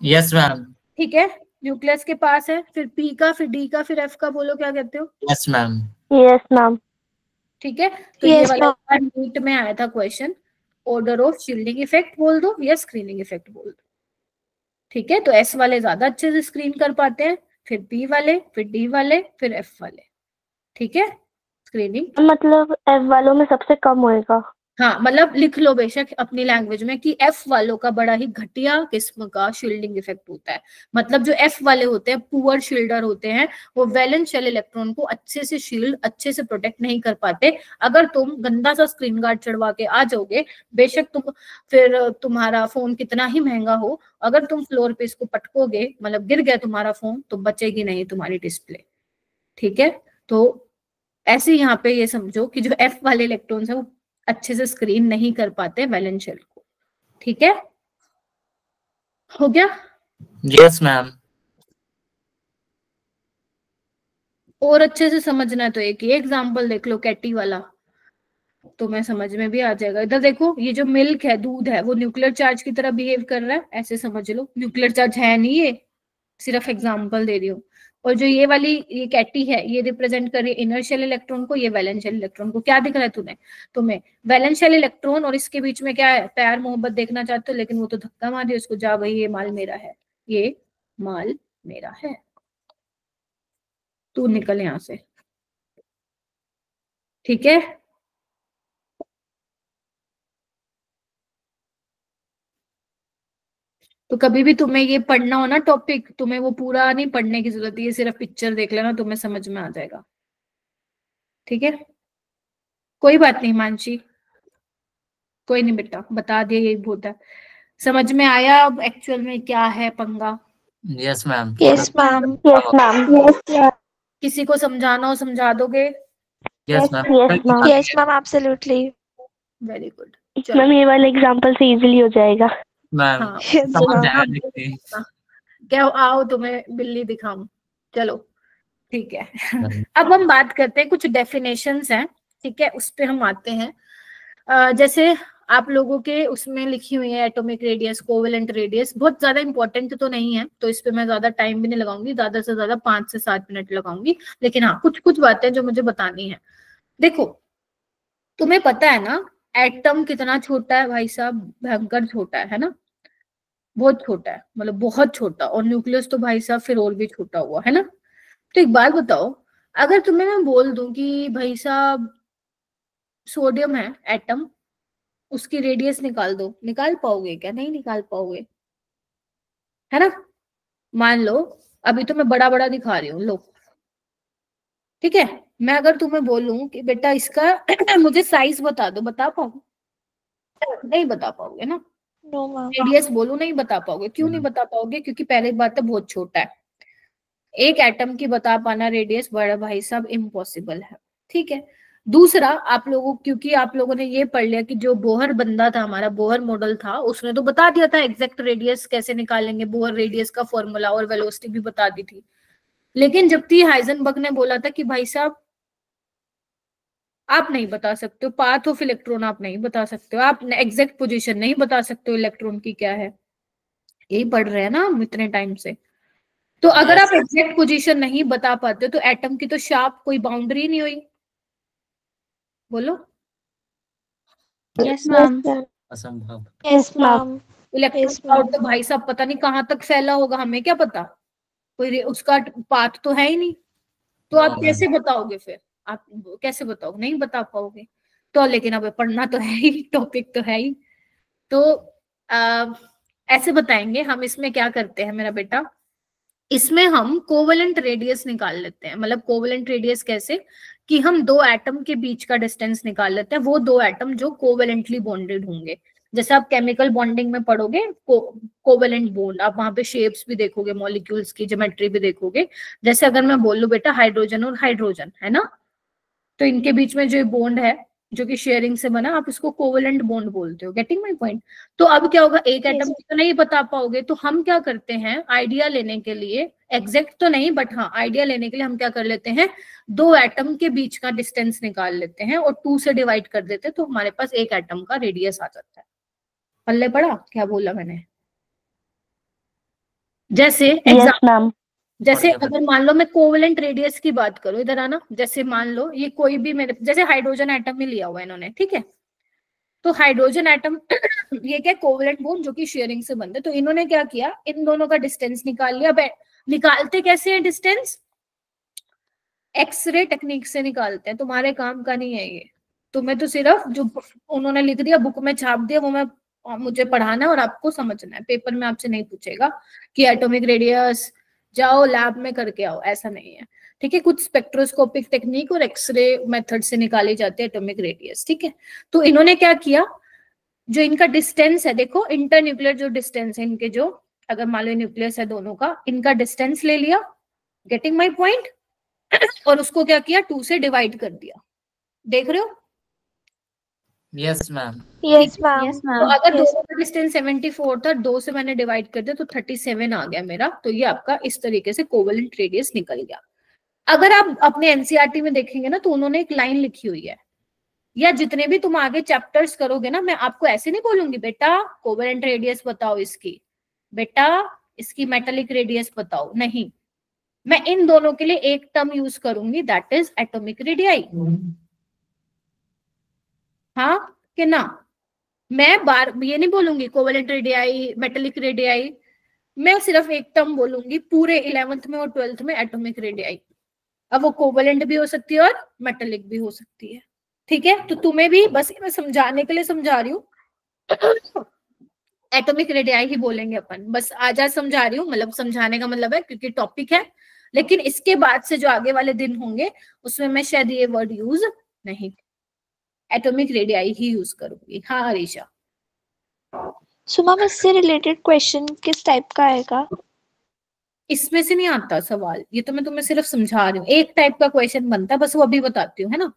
Yes ma'am. ठीक है, न्यूक्लियस के पास है, फिर P का, फिर D का, फिर F का, बोलो क्या कहते हो। Yes ma'am. Yes ma'am. ठीक है, तो ये Yes, वाला ma'am. नीट में आया था question, order of shielding effect बोल दो या स्क्रीनिंग इफेक्ट बोल दो। ठीक है, तो S वाले ज्यादा अच्छे से स्क्रीन कर पाते हैं, फिर P वाले, फिर D वाले, फिर F वाले। ठीक है, स्क्रीनिंग मतलब F वालों में सबसे कम होएगा। हाँ, मतलब लिख लो बेशक अपनी लैंग्वेज में कि F वालों का बड़ा ही घटिया किस्म का शील्डिंग इफेक्ट होता है। मतलब जो F वाले होते हैं, पुअर शील्डर होते हैं, वो वैलेंस शेल इलेक्ट्रॉन को अच्छे से शील्ड, अच्छे से प्रोटेक्ट नहीं कर पाते। अगर तुम गंदा सा स्क्रीन गार्ड चढ़वा के आ जाओगे, बेशक तुम फिर तुम्हारा फोन कितना ही महंगा हो, अगर तुम फ्लोर पे इसको पटकोगे, मतलब गिर गया तुम्हारा फोन, तो बचेगी नहीं तुम्हारी डिस्प्ले। ठीक है, तो ऐसे यहाँ पे ये समझो कि जो F वाले इलेक्ट्रॉन्स है वो अच्छे से स्क्रीन नहीं कर पाते वैलेंस शेल को। ठीक है, हो गया। Yes ma'am. और अच्छे से समझना है तो एक ही एग्जांपल देख लो, कैटी वाला, तो मैं समझ में भी आ जाएगा। इधर देखो, ये जो मिल्क है, दूध है, वो न्यूक्लियर चार्ज की तरह बिहेव कर रहा है, ऐसे समझ लो। न्यूक्लियर चार्ज है नहीं, ये सिर्फ एग्जांपल दे रही हूँ। और जो ये वाली ये कैटी है, ये रिप्रेजेंट कर रही है इनर शेल इलेक्ट्रॉन को, ये वैलेंस शेल इलेक्ट्रॉन को। क्या दिख रहा है तुम्हें वैलेंस शेल इलेक्ट्रॉन और इसके बीच में क्या है, प्यार मोहब्बत देखना चाहते हो, लेकिन वो तो धक्का मार दिया उसको, जा भाई ये माल मेरा है, ये माल मेरा है, तू निकल यहां से। ठीक है, तो कभी भी तुम्हें ये पढ़ना हो ना टॉपिक, तुम्हें वो पूरा नहीं पढ़ने की जरूरत है, ये सिर्फ पिक्चर देख लेना, तुम्हें समझ में आ जाएगा। ठीक है, कोई बात नहीं मानसी, कोई नहीं बेटा, बता दिया यही बहुत है। समझ में आया अब एक्चुअल में क्या है पंगा। Yes ma'am. Yes, ma'am. Yes ma'am. Yes किसी को समझाना हो समझा दोगे। Yes ma'am. Yes ma'am. Yes, ma'am. Absolutely. Very good, ma'am ये वाले एग्जांपल से इजीली हो जाएगा। मैम हाँ Yes, समझ ma'am. आया लिखते। क्या आओ तुम्हें बिल्ली दिखाऊं, चलो ठीक है। अब हम बात करते हैं, कुछ डेफिनेशंस हैं, ठीक है, उस पे हम आते हैं। जैसे आप लोगों के उसमें लिखी हुई है एटॉमिक रेडियस, कोवेलेंट रेडियस, बहुत ज्यादा इंपॉर्टेंट तो नहीं है, तो इस पे मैं ज्यादा टाइम भी नहीं लगाऊंगी, ज्यादा से ज्यादा 5 से 7 मिनट लगाऊंगी, लेकिन हाँ कुछ कुछ बातें जो मुझे बतानी है। देखो, तुम्हें पता है ना एटम कितना छोटा है भाई साहब, भयंकर छोटा है ना, बहुत छोटा है, मतलब बहुत छोटा, और न्यूक्लियस तो भाई साहब फिर और भी छोटा हुआ है ना। तो एक बात बताओ, अगर तुम्हें मैं बोल दूं कि भाई साहब सोडियम है एटम, उसकी रेडियस निकाल दो, निकाल पाओगे क्या? नहीं निकाल पाओगे, है ना। मान लो अभी तो मैं बड़ा बड़ा दिखा रही हूँ, लो ठीक है, मैं अगर तुम्हें बोलूं कि बेटा इसका मुझे साइज बता दो, बता पाओगे? नहीं बता पाओगे ना। No, ma'am. रेडियस बोलो, नहीं बता पाओगे। क्यों नहीं बता पाओगे? क्योंकि पहले बात तो बहुत छोटा है, एक एटम की बता पाना रेडियस, बड़ा भाई साहब इम्पॉसिबल है। ठीक है, दूसरा आप लोगों, क्योंकि आप लोगों ने ये पढ़ लिया कि जो बोहर बंदा था हमारा, बोहर मॉडल था, उसने तो बता दिया था एग्जैक्ट रेडियस कैसे निकालेंगे, बोहर रेडियस का फॉर्मूला और वेलोसिटी भी बता दी थी। लेकिन जब टी हाइजेनबर्ग ने बोला था कि भाई साहब आप नहीं बता सकते हो पाथ ऑफ इलेक्ट्रॉन, आप नहीं बता सकते हो, आप एग्जैक्ट पोजीशन नहीं बता सकते हो इलेक्ट्रॉन की क्या है, यही पढ़ रहे हैं ना हम इतने टाइम से। तो अगर आप एग्जैक्ट पोजीशन नहीं बता पाते तो एटम की तो शार्प कोई बाउंड्री नहीं हुई, बोलो। Yes ma'am. असंभव। Yes, ma'am. Electron Yes, cloud ma'am. तो भाई साहब पता नहीं कहाँ तक फैला होगा, हमें क्या पता, कोई उसका पाथ तो है ही नहीं, तो आप हाँ, कैसे बताओगे फिर, आप कैसे बताओगे, नहीं बता पाओगे। तो लेकिन अब पढ़ना तो है ही, टॉपिक तो है ही, तो ऐसे बताएंगे हम। इसमें क्या करते हैं मेरा बेटा, इसमें हम कोवेलेंट रेडियस निकाल लेते हैं। मतलब कोवेलेंट रेडियस कैसे, कि हम दो एटम के बीच का डिस्टेंस निकाल लेते हैं, वो दो एटम जो कोवेलेंटली बॉन्डेड होंगे। जैसे आप केमिकल बॉन्डिंग में पढ़ोगे कोवेलेंट बॉन्ड, आप वहां पे शेप्स भी देखोगे, मॉलिक्यूल्स की ज्योमेट्री भी देखोगे। जैसे अगर मैं बोल लूं बेटा हाइड्रोजन और हाइड्रोजन है ना, तो इनके बीच में जो बॉन्ड है जो कि शेयरिंग से बना, आप इसको कोवेलेंट बॉन्ड बोलते हो। Getting my point. तो अब क्या होगा, एक एटम Yes. तो नहीं बता पाओगे, तो हम क्या करते हैं, आइडिया लेने के लिए, एग्जैक्ट तो नहीं बट हाँ आइडिया लेने के लिए हम क्या कर लेते हैं, दो एटम के बीच का डिस्टेंस निकाल लेते हैं और 2 से डिवाइड कर देते हैं, तो हमारे पास एक एटम का रेडियस आ जाता है। पल्ले पड़ा क्या बोला मैंने? जैसे Yes, ma'am. जैसे पढ़ गया, अगर मान लो मैं कोवेलेंट रेडियस की बात करूं, इधर आना, जैसे मान लो ये कोई भी मेरे, जैसे हाइड्रोजन एटम में लिया हुआ है इन्होंने, ठीक है, तो हाइड्रोजन एटम ये क्या कोवेलेंट बॉन्ड जो कि शेयरिंग से बनते, तो इन्होंने क्या किया, इन दोनों का डिस्टेंस निकाल लिया। निकालते कैसे है डिस्टेंस, एक्सरे टेक्निक से निकालते हैं, तुम्हारे काम का नहीं है ये, तुम्हें तो सिर्फ जो उन्होंने लिख दिया बुक में छाप दिया वो मैं मुझे पढ़ाना है और आपको समझना है। पेपर में आपसे नहीं पूछेगा कि एटॉमिक रेडियस जाओ लैब में करके आओ, ऐसा नहीं है, ठीक है। कुछ स्पेक्ट्रोस्कोपिक टेक्निक और एक्सरे मेथड से निकाली जाती है एटॉमिक रेडियस, ठीक है। तो इन्होंने क्या किया, जो इनका डिस्टेंस है, देखो इंटरन्यूक्लियर जो डिस्टेंस है इनके, जो अगर मान लो न्यूक्लियस है दोनों का, इनका डिस्टेंस ले लिया, गेटिंग माई पॉइंट, और उसको क्या किया 2 से डिवाइड कर दिया। देख रहे हो? Yes ma'am. Yes ma'am. Yes तो मैम। अगर Yes. दोनों का डिस्टेंस 74 था, 2 से मैंने डिवाइड कर दिया तो 37 आ गया मेरा। तो ये आपका इस तरीके से कोवेलेंट रेडियस निकल गया। अगर आप अपने एनसीईआरटी में देखेंगे ना, तो उन्होंने एक लाइन लिखी हुई है, या जितने भी तुम आगे चैप्टर्स करोगे ना, मैं आपको ऐसे नहीं बोलूंगी बेटा कोवेलेंट रेडियस बताओ इसकी, बेटा इसकी मेटालिक रेडियस बताओ, नहीं, मैं इन दोनों के लिए एक टर्म यूज करूंगी, दैट इज एटॉमिक रेडियाई। हाँ कि ना? मैं बार ये नहीं बोलूंगी कोवेलेंट रेडियाई, मेटालिक रेडियाई, मैं सिर्फ एक टर्म बोलूंगी पूरे 11th में और 12th में, एटॉमिक रेडियाई। अब वो कोवेलेंट भी हो सकती है और मेटालिक भी हो सकती है, ठीक है। तो तुम्हें भी बस मैं समझाने के लिए समझा रही हूँ, एटॉमिक रेडियाई ही बोलेंगे अपन, बस आज समझा रही हूँ, मतलब समझाने का मतलब है क्योंकि टॉपिक है, लेकिन इसके बाद से जो आगे वाले दिन होंगे उसमें मैं शायद ये वर्ड यूज नहीं, एटॉमिक रेडियाई ही यूज करूंगी। हाँ अरीशा। सो मैम इससे रिलेटेड क्वेश्चन किस टाइप का आएगा? इसमें से नहीं आता सवाल, ये तो मैं तुम्हें सिर्फ समझा रही हूँ, एक टाइप का क्वेश्चन बनता है, बस वो अभी बताती हूँ, है ना,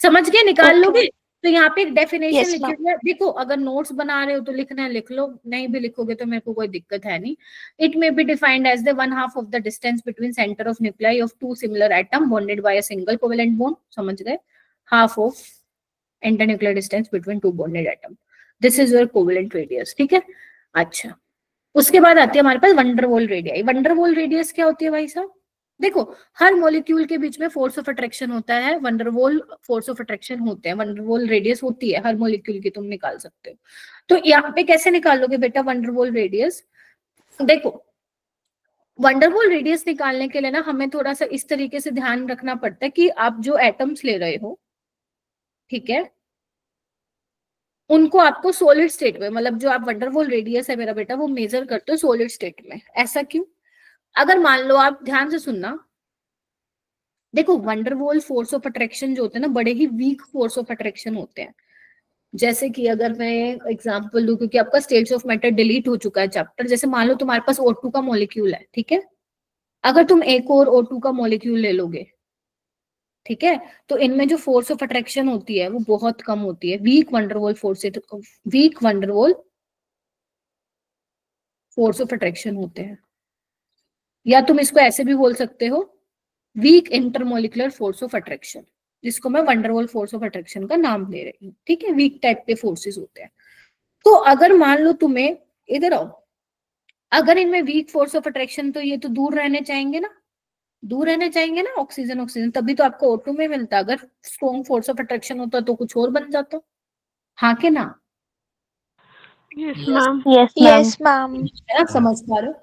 समझ के निकाल Okay. लोगे। तो यहाँ पे एक डेफिनेशन Yes, लिखी हुई है, देखो अगर नोट्स बना रहे हो तो लिखना है लिख लो, नहीं भी लिखोगे तो मेरे को कोई दिक्कत है नहीं। It may be defined as the 1/2 of the distance between centre of nuclei of 2 similar atom bonded by a single covalent bond, समझ गए, half of internuclear distance between 2 bonded atom, this is your covalent radius, ठीक है। अच्छा, उसके बाद आती है हमारे पास वंडरवॉल रेडियाई। वंडरवॉल रेडियस क्या होती है भाई साहब? देखो हर मॉलिक्यूल के बीच में फोर्स ऑफ अट्रैक्शन होता है, वंडरवॉल फोर्स ऑफ अट्रैक्शन होते हैं, वंडरवॉल रेडियस होती है हर मॉलिक्यूल की, तुम निकाल सकते हो। तो यहाँ पे कैसे निकालोगे बेटा वंडरवॉल रेडियस? देखो वंडरवॉल रेडियस निकालने के लिए ना हमें थोड़ा सा इस तरीके से ध्यान रखना पड़ता है कि आप जो एटम्स ले रहे हो, ठीक है, उनको आपको सॉलिड स्टेट में, मतलब जो आप वंडरवॉल रेडियस है मेरा बेटा वो मेजर करते हो सॉलिड स्टेट में। ऐसा क्यों? अगर मान लो आप ध्यान से सुनना, देखो वंडरवॉल फोर्स ऑफ अट्रैक्शन जो होते हैं ना, बड़े ही वीक फोर्स ऑफ अट्रैक्शन होते हैं। जैसे कि अगर मैं एग्जांपल दूं, क्योंकि आपका स्टेट्स ऑफ मैटर डिलीट हो चुका है चैप्टर, जैसे मान लो तुम्हारे पास O2 का मॉलिक्यूल है, ठीक है, अगर तुम एक और O2 का मॉलिक्यूल ले लोगे, ठीक है, तो इनमें जो फोर्स ऑफ अट्रैक्शन होती है वो बहुत कम होती है, weak van der Waals force of attraction होते हैं, या तुम इसको ऐसे भी बोल सकते हो weak intermolecular force of attraction, जिसको मैं वंडरवॉल फोर्स ऑफ अट्रैक्शन का नाम दे रही हूँ, ठीक है, वीक टाइप के फोर्सेस होते हैं। तो अगर मान लो तुम्हें, इधर आओ, अगर इनमें वीक फोर्स ऑफ अट्रैक्शन, तो ये तो दूर रहने चाहेंगे ना, दूर रहने चाहेंगे ना, ऑक्सीजन ऑक्सीजन, तभी तो आपको O2 में मिलता। अगर स्ट्रॉन्ग फोर्स ऑफ अट्रैक्शन होता तो कुछ और बन जाता, हाँ के ना? Yes, ma'am. Yes, ma'am. Yes ma'am. है ना, समझ पा रहे हो?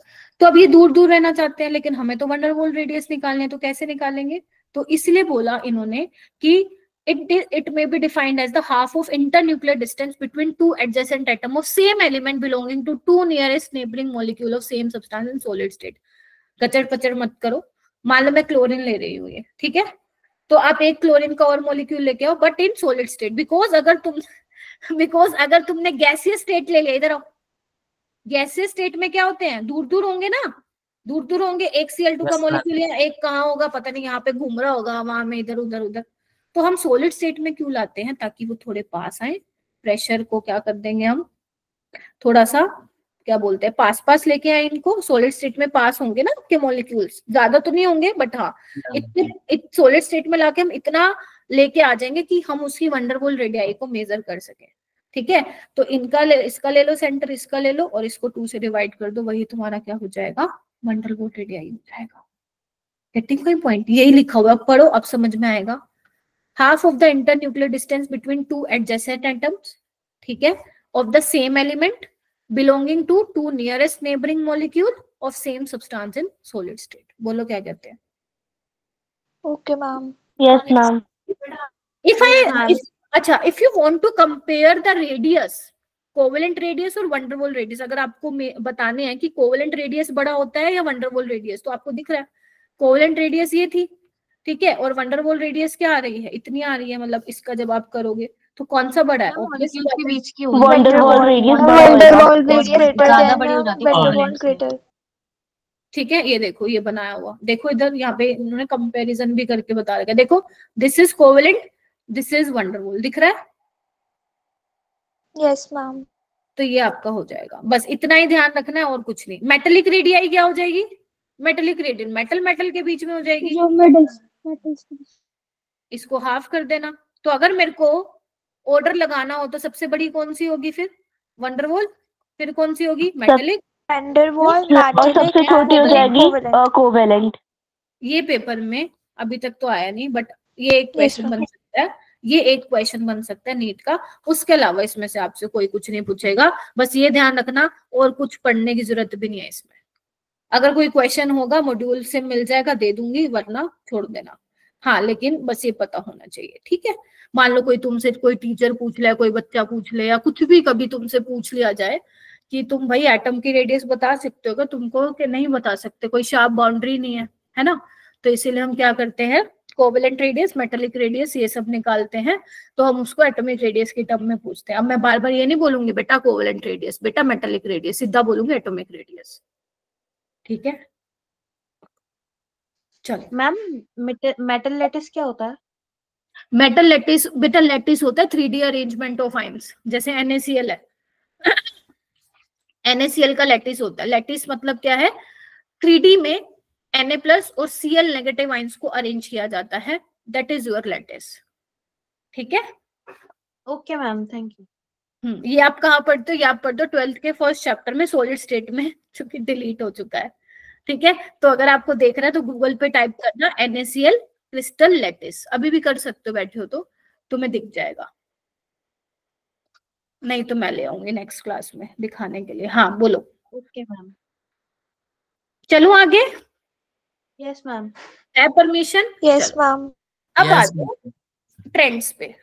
तो अब ये दूर दूर रहना चाहते हैं, लेकिन हमें तो वंडरवॉल रेडियस निकालने हैं, तो कैसे निकालेंगे? तो इसलिए बोला इन्होंने कि it may be defined as the half of internuclear distance between two adjacent atom of same element belonging to two nearest neighboring molecule of same substance in solid state. कचड़ पचड़ मत करो। मान लो मैं क्लोरीन ले रही हूँ, ये ठीक है, तो आप एक क्लोरीन का और मॉलिक्यूल लेके आओ, but in solid state, because अगर तुमने गैसियस स्टेट ले लिया, इधर आओ, गैसियस स्टेट में क्या होते हैं, दूर दूर होंगे ना, दूर दूर होंगे, एक Cl2 का Yes, मॉलिक्यूल या एक कहाँ होगा पता नहीं, यहाँ पे घूम रहा होगा, वहां में इधर उधर उधर। तो हम सॉलिड स्टेट में क्यों लाते हैं? ताकि वो थोड़े पास आए, प्रेशर को क्या कर देंगे हम, थोड़ा सा क्या बोलते हैं, पास पास लेके आए इनको, सॉलिड स्टेट में पास होंगे ना आपके मॉलिक्यूल्स, ज्यादा तो नहीं होंगे बट हाँ इतने सॉलिड स्टेट में लाके हम इतना लेके आ जाएंगे कि हम उसकी वंडरवॉल रेडियाई को मेजर कर सके। ठीक है, तो इसका ले लो सेंटर, इसका ले लो और इसको 2 से डिवाइड कर दो, वही तुम्हारा क्या हो जाएगा, वंडरवॉल रेडियाई हो जाएगा। गेटिंग कोई पॉइंट? यही लिखा हुआ, अब पढ़ो, अब समझ में आएगा। Half of the internuclear distance between two adjacent atoms, ठीक है, of the same element belonging to two nearest neighboring molecule of same substance in solid state. बोलो क्या कहते हैं? Okay ma'am. Yes, ma'am. if you want to compare the radius, covalent radius और van der Waals radius, अगर आपको बताने हैं कि कोवेलेंट रेडियस बड़ा होता है या वंडरवॉल रेडियस, तो आपको दिख रहा है कोवेलेंट रेडियस ये थी, ठीक है, और वंडरवॉल रेडियस क्या आ रही है, इतनी आ रही है, मतलब इसका जब आप करोगे तो कौन सा बड़ा है? मॉलिक्यूल के बीच की वंडरवॉल रेडियस वंडरवॉल रेडियस ज्यादा बड़ी हो जाती है वंडरवॉल ग्रेटर। ठीक है, ये देखो, ये बनाया हुआ देखो, इधर यहाँ पे इन्होंने कंपैरिजन भी करके बता रखा है, देखो this is covalent, this is van der Waals, दिख रहा है? Yes ma'am. तो ये आपका हो जाएगा, बस इतना ही ध्यान रखना है और कुछ नहीं। मेटेलिक रेडियाई क्या हो जाएगी? मेटेलिक रेडियन मेटल मेटल के बीच में हो जाएगी, जो मेटल्स इसको हाफ कर देना। तो अगर मेरे को ऑर्डर लगाना हो तो सबसे बड़ी कौन सी होगी फिर? वंडरवॉल, फिर कौन सी होगी? मेटेलिक, वंडरवॉल, और सबसे छोटी हो जाएगी कोवेलेंट। ये पेपर में अभी तक तो आया नहीं, बट ये एक क्वेश्चन बन सकता है, ये एक क्वेश्चन बन सकता है नीट का। उसके अलावा इसमें से आपसे कोई कुछ नहीं पूछेगा, बस ये ध्यान रखना, और कुछ पढ़ने की जरूरत भी नहीं है इसमें। अगर कोई क्वेश्चन होगा मॉड्यूल से मिल जाएगा, दे दूंगी, वरना छोड़ देना। हाँ, लेकिन बस ये पता होना चाहिए, ठीक है। मान लो कोई तुमसे, कोई टीचर पूछ ले, कोई बच्चा पूछ ले, या कुछ भी कभी तुमसे पूछ लिया जाए कि तुम भाई एटम की रेडियस बता सकते हो क्या, तुमको कि नहीं बता सकते, कोई शार्प बाउंड्री नहीं है ना, तो इसीलिए हम क्या करते हैं, कोवेलेंट रेडियस, मेटेलिक रेडियस, ये सब निकालते हैं, तो हम उसको एटॉमिक रेडियस के टर्म में पूछते हैं। अब मैं बार बार ये नहीं बोलूंगी बेटा कोवेलेंट रेडियस, बेटा मेटेलिक रेडियस, सीधा बोलूंगी एटॉमिक रेडियस, ठीक है। चलो मैम, मेटल लैटिस क्या होता है? मेटल लैटिस, बेटा लैटिस होता है 3D अरेंजमेंट ऑफ आयंस, जैसे NaCl है NaCl का लैटिस होता है। लैटिस मतलब क्या है? 3D में Na+ और Cl नेगेटिव आयंस को अरेंज किया जाता है, दैट इज योर लैटिस, ठीक है। Okay ma'am, thank you. ये आप कहाँ पढ़ते हो? ये आप पढ़ते हो 12th के फर्स्ट चैप्टर में, सॉलिड स्टेट में, जो कि डिलीट हो चुका है, ठीक है। तो अगर आपको देखना है तो गूगल पे टाइप करना NaCl क्रिस्टल लैटिस, अभी भी कर सकते हो, बैठे हो तो तुम्हें दिख जाएगा, नहीं तो मैं ले आऊंगी नेक्स्ट क्लास में दिखाने के लिए। हाँ बोलो। Okay ma'am. चलो आगे। Yes ma'am. है परमिशन? Yes ma'am. अब आ जाओ ट्रेंड्स पे।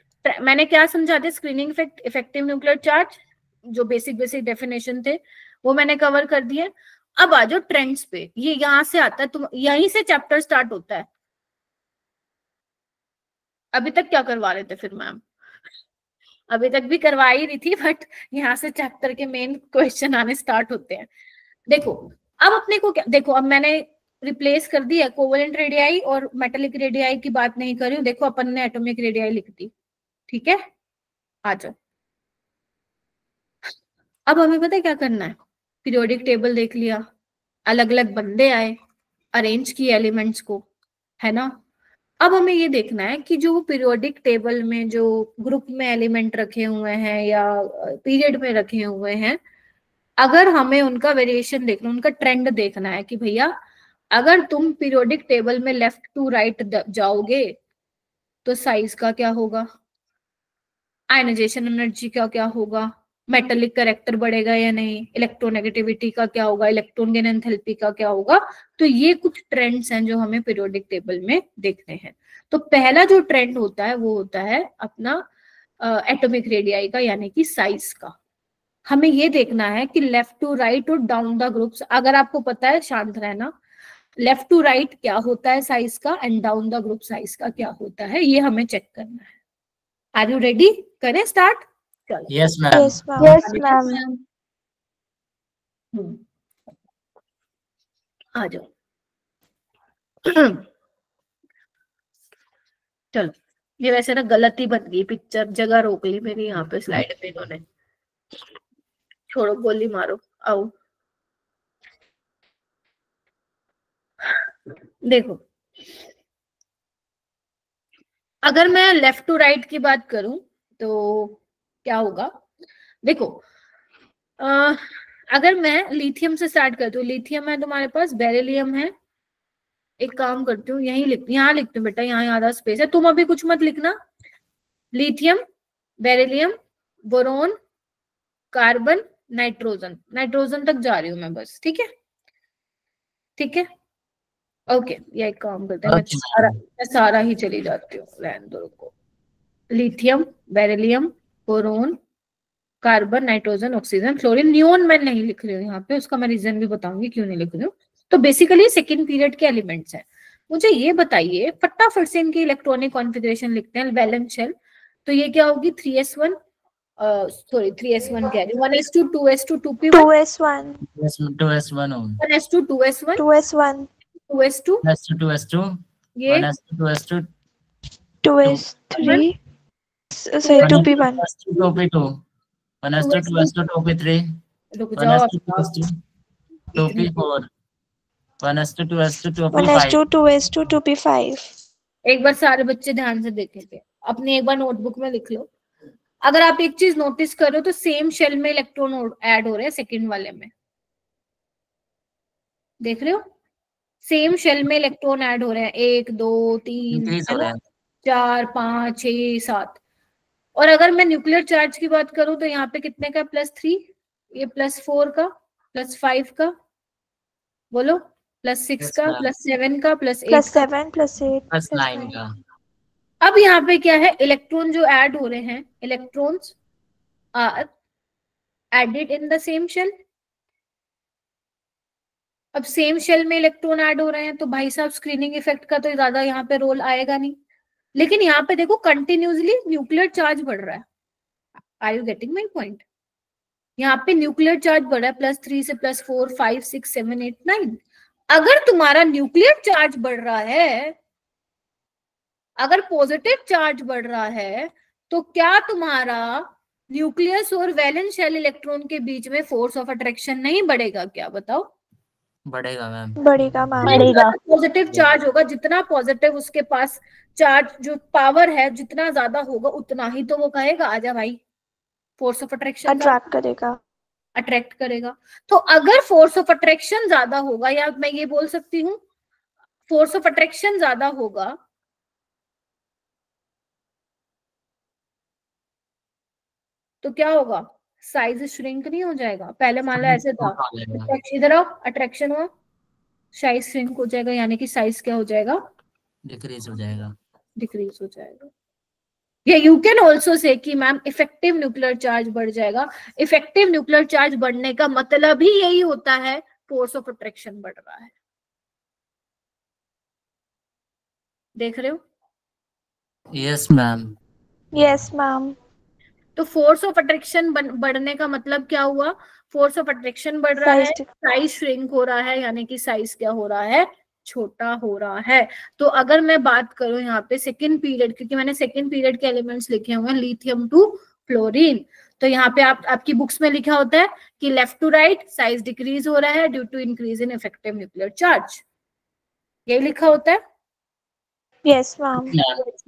मैंने क्या समझा दिया? Screening effect, effective nuclear charge, जो बेसिक डेफिनेशन थे वो मैंने कवर कर दिए। अब आ जाओ ट्रेंड्स पे, ये यहाँ से आता है, तुम यहीं से चैप्टर स्टार्ट होता है। अभी तक क्या करवा रहे थे फिर मैम? अभी तक भी करवा ही रही थी, बट यहाँ से चैप्टर के मेन क्वेश्चन आने स्टार्ट होते हैं। देखो अब अपने को क्या, देखो अब मैंने रिप्लेस कर दिया कोवेलेंट रेडियाई और मेटेलिक रेडियाई की बात नहीं कर रही हूँ, देखो अपन ने एटॉमिक रेडियाई लिख दी, ठीक है। आ जाओ, अब हमें पता है क्या करना है, पीरियोडिक टेबल देख लिया, अलग अलग बंदे आए, अरेंज किए एलिमेंट्स को, है ना। अब हमें ये देखना है कि जो पीरियोडिक टेबल में जो ग्रुप में एलिमेंट रखे हुए हैं या पीरियड में रखे हुए हैं, अगर हमें उनका वेरिएशन देखना, उनका ट्रेंड देखना है कि भैया अगर तुम पीरियोडिक टेबल में लेफ्ट टू राइट जाओगे तो साइज का क्या होगा, आयनाइजेशन एनर्जी का क्या होगा, मेटेलिक कैरेक्टर बढ़ेगा या नहीं, इलेक्ट्रोनेगेटिविटी का क्या होगा, इलेक्ट्रॉन गेन एंथैल्पी का क्या होगा। तो ये कुछ ट्रेंड्स हैं जो हमें पीरियोडिक टेबल में देखने हैं। तो पहला जो ट्रेंड होता है वो होता है अपना एटॉमिक रेडियाई का, यानी कि साइज का। हमें ये देखना है कि लेफ्ट टू राइट और डाउन द ग्रुप्स, अगर आपको पता है शांत रहना, लेफ्ट टू राइट क्या होता है साइज का and down the group size का क्या होता है, ये हमें चेक करना है। Are you ready? करें स्टार्ट? चलो। Yes ma'am. Yes ma'am. Yes ma'am. आ जाओ। चलो, ये वैसे ना गलती बन गई, पिक्चर जगह रोक ली मेरी यहाँ पे स्लाइड पे इन्होंने। छोड़ो, गोली मारो, आओ। देखो, अगर मैं लेफ्ट टू राइट की बात करूं तो क्या होगा, देखो अगर मैं लिथियम से स्टार्ट करती हूँ, लिथियम है तुम्हारे पास, बेरिलियम है। एक काम करती हूँ, यही यहाँ लिखती हूँ बेटा, यहाँ आधा स्पेस है, तुम अभी कुछ मत लिखना। Lithium, beryllium, boron, carbon, nitrogen, nitrogen तक जा रही हूँ मैं बस, ठीक है? ठीक है, ओके। ये एक काम करते हैं, मैं सारा ही चली जाती हूँ, रहने दो, रुको। Lithium, beryllium, boron, carbon, nitrogen, oxygen, fluorine, neon मैं नहीं लिख रही हूँ यहाँ पे, उसका मैं रीजन भी बताऊंगी क्यों नहीं लिख रही हूँ। तो बेसिकली सेकंड पीरियड के एलिमेंट्स हैं। मुझे ये बताइए फटाफट से इनकी इलेक्ट्रॉनिक कॉन्फ़िगरेशन लिखते हैं। वैलेंस शेल, तो ये क्या होगी, 3s1 सॉरी 3s1 कह रही हूँ, 1s2 2s2 2p1 2s1 2s1 1s2 2s1 2s1 2s2 2s2 ये 1s2 2s3 sorry 2p1 2p2 1s2 2p3 रुक जाओ, 2p4 1s2 2p5 1s2 2s2 2p5। एक बार सारे बच्चे ध्यान से देखेंगे, अपनी एक बार नोटबुक में लिख लो। अगर आप एक चीज नोटिस करो तो सेम शेल में इलेक्ट्रॉन ऐड हो रहे हैं सेकंड वाले में, देख रहे हो? सेम शेल में इलेक्ट्रॉन ऐड हो रहे हैं, 1 2 3 4 5 6 7। और अगर मैं न्यूक्लियर चार्ज की बात करूं तो यहाँ पे कितने का, +3, ये +4 का, +5 का, बोलो, +6 का, +7 का, +8 का, +7 +8 +9 का। अब यहाँ पे क्या है, इलेक्ट्रॉन जो ऐड हो रहे हैं, electrons are added in the same shell. अब सेम शेल में इलेक्ट्रॉन ऐड हो रहे हैं तो भाई साहब स्क्रीनिंग इफेक्ट का तो ज्यादा यहाँ पे रोल आएगा नहीं। लेकिन यहाँ पे देखो कंटिन्यूसली न्यूक्लियर चार्ज बढ़ रहा है। Are you getting my point? यहाँ पे न्यूक्लियर चार्ज बढ़ रहा है, +3 से +4 5 6 7 8 9। अगर तुम्हारा न्यूक्लियर चार्ज बढ़ रहा है, अगर पॉजिटिव चार्ज बढ़ रहा है, तो क्या तुम्हारा न्यूक्लियस और वैलेंस शेल इलेक्ट्रॉन के बीच में फोर्स ऑफ अट्रैक्शन नहीं बढ़ेगा क्या? बताओ। बढ़ेगा मैम। बढ़ेगा मैम। बढ़ेगा। पॉजिटिव चार्ज होगा, जितना पॉजिटिव उसके पास चार्ज जो पावर है जितना ज्यादा होगा उतना ही तो वो कहेगा आजा भाई, फोर्स ऑफ अट्रैक्शन अट्रैक्ट करेगा। अट्रैक्ट करेगा। तो अगर फोर्स ऑफ अट्रैक्शन ज्यादा होगा, या मैं ये बोल सकती हूँ फोर्स ऑफ अट्रैक्शन ज्यादा होगा, तो क्या होगा, साइज श्रिंक नहीं हो जाएगा? पहले मान लो ऐसे था, इधर आओ, अट्रैक्शन हुआ, साइज श्रिंक हो जाएगा, यानी कि साइज क्या हो जाएगा, डिक्रीज हो जाएगा, डिक्रीज हो जाएगा। या यू कैन ऑल्सो से कि मैम इफेक्टिव न्यूक्लियर चार्ज बढ़ जाएगा। इफेक्टिव न्यूक्लियर चार्ज बढ़ने का मतलब ही यही होता है, फोर्स ऑफ अट्रैक्शन बढ़ रहा है। देख रहे हो? Yes ma'am. Yes ma'am. तो फोर्स ऑफ अट्रैक्शन बढ़ने का मतलब क्या हुआ, फोर्स ऑफ अट्रैक्शन बढ़ रहा है, साइज श्रिंक हो रहा है, यानी कि साइज क्या हो रहा है, छोटा हो रहा है। तो अगर मैं बात करूं यहाँ पे सेकंड पीरियड, क्योंकि मैंने सेकंड पीरियड के एलिमेंट्स लिखे हुए हैं, लिथियम टू फ्लोरीन, तो यहाँ पे आपकी बुक्स में लिखा होता है कि left to right size decrease हो रहा है due to increase in effective nuclear charge, यही लिखा होता है। Yes ma'am.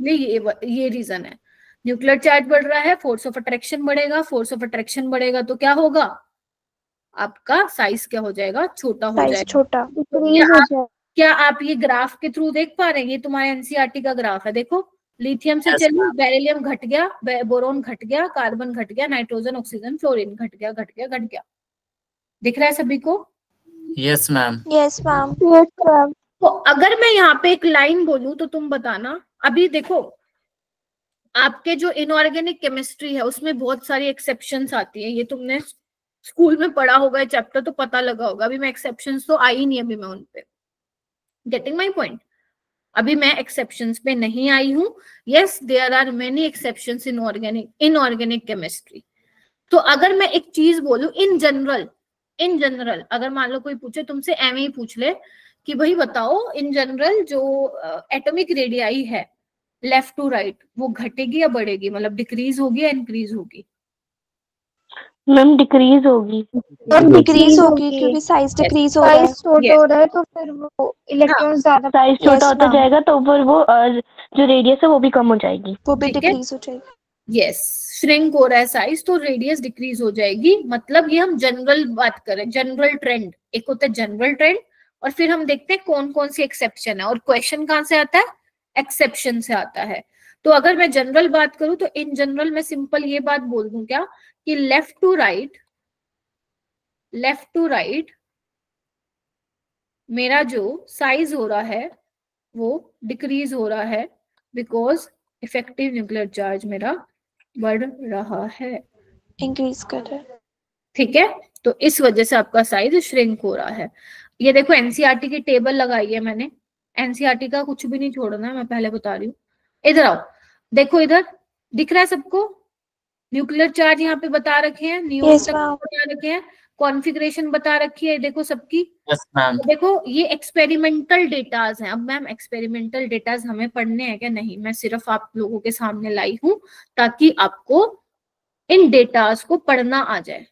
ये रीजन है, न्यूक्लियर चार्ज बढ़ रहा है, फोर्स ऑफ अट्रैक्शन बढ़ेगा, फोर्स ऑफ अट्रैक्शन बढ़ेगा तो क्या होगा, आपका साइज क्या हो जाएगा, छोटा हो जाएगा, छोटा। क्या आप ये ग्राफ के थ्रू देख पा रहे हैं? ये तुम्हारे एनसीईआरटी का ग्राफ है, देखो लिथियम से Yes, चली, बेरिलियम घट गया, बोरोन घट गया, कार्बन घट गया, नाइट्रोजन, ऑक्सीजन, फ्लोरीन घट गया, घट गया, घट गया। दिख रहा है सभी को? yes ma'am. Yes ma'am. Yes ma'am. तो अगर मैं यहाँ पे एक लाइन बोलूं तो तुम बताना। अभी देखो आपके जो इनऑर्गेनिक केमिस्ट्री है उसमें बहुत सारी एक्सेप्शंस आती है, ये तुमने स्कूल में पढ़ा होगा, ये चैप्टर तो पता लगा होगा। अभी मैं एक्सेप्शंस तो आई नहीं, अभी मैं उन पे, गेटिंग माई पॉइंट, अभी मैं एक्सेप्शंस पे नहीं आई हूं। Yes there are many exceptions in inorganic chemistry. तो अगर मैं एक चीज बोलूं इन जनरल, अगर मान लो कोई पूछे तुमसे, एम ही पूछ ले कि भाई बताओ इन जनरल जो एटॉमिक रेडियाई है लेफ्ट टू राइट, वो घटेगी या बढ़ेगी, मतलब डिक्रीज होगी या इंक्रीज होगी? मैम डिक्रीज होगी। डिक्रीज होगी क्योंकि साइज डिक्रीज हो रहा है। साइज छोटा हो रहा है तो फिर वो इलेक्ट्रॉन ज्यादा साइज Yes, छोटा होता ma'am. जाएगा तो फिर वो जो रेडियस है वो भी कम हो जाएगी। वो भी ठीक है। डिक्रीज हो जाएगी। यस, श्रिंक हो रहा है साइज तो रेडियस डिक्रीज हो जाएगी। मतलब ये हम जनरल बात करें, जनरल ट्रेंड, एक होता है जनरल ट्रेंड और फिर हम देखते हैं कौन कौन सी एक्सेप्शन है। और क्वेश्चन कहाँ से आता है? एक्सेप्शन से आता है। तो अगर मैं जनरल बात करूं तो इन जनरल मैं सिंपल ये बात बोल दूं क्या कि लेफ्ट टू राइट मेरा जो साइज हो रहा है वो डिक्रीज हो रहा है बिकॉज इफेक्टिव न्यूक्लियर चार्ज मेरा बढ़ रहा है, इंक्रीज कर रहा है। ठीक है। तो इस वजह से आपका साइज श्रिंक हो रहा है। ये देखो एनसीईआरटी की टेबल लगाई है मैंने, एनसीईआरटी का कुछ भी नहीं छोड़ना है, मैं पहले बता रही हूँ। इधर आओ, देखो इधर दिख रहा है सबको? न्यूक्लियर चार्ज यहाँ पे बता रखे हैं, नियोन Yes, तक ma'am. बता रखे हैं, कॉन्फ़िगरेशन बता रखी है, देखो सबकी। Yes ma'am. देखो ये एक्सपेरिमेंटल डेटाज हैं। अब मैम एक्सपेरिमेंटल डेटाज हमें पढ़ने हैं क्या? नहीं, मैं सिर्फ आप लोगों के सामने लाई हूं ताकि आपको इन डेटाज को पढ़ना आ जाए,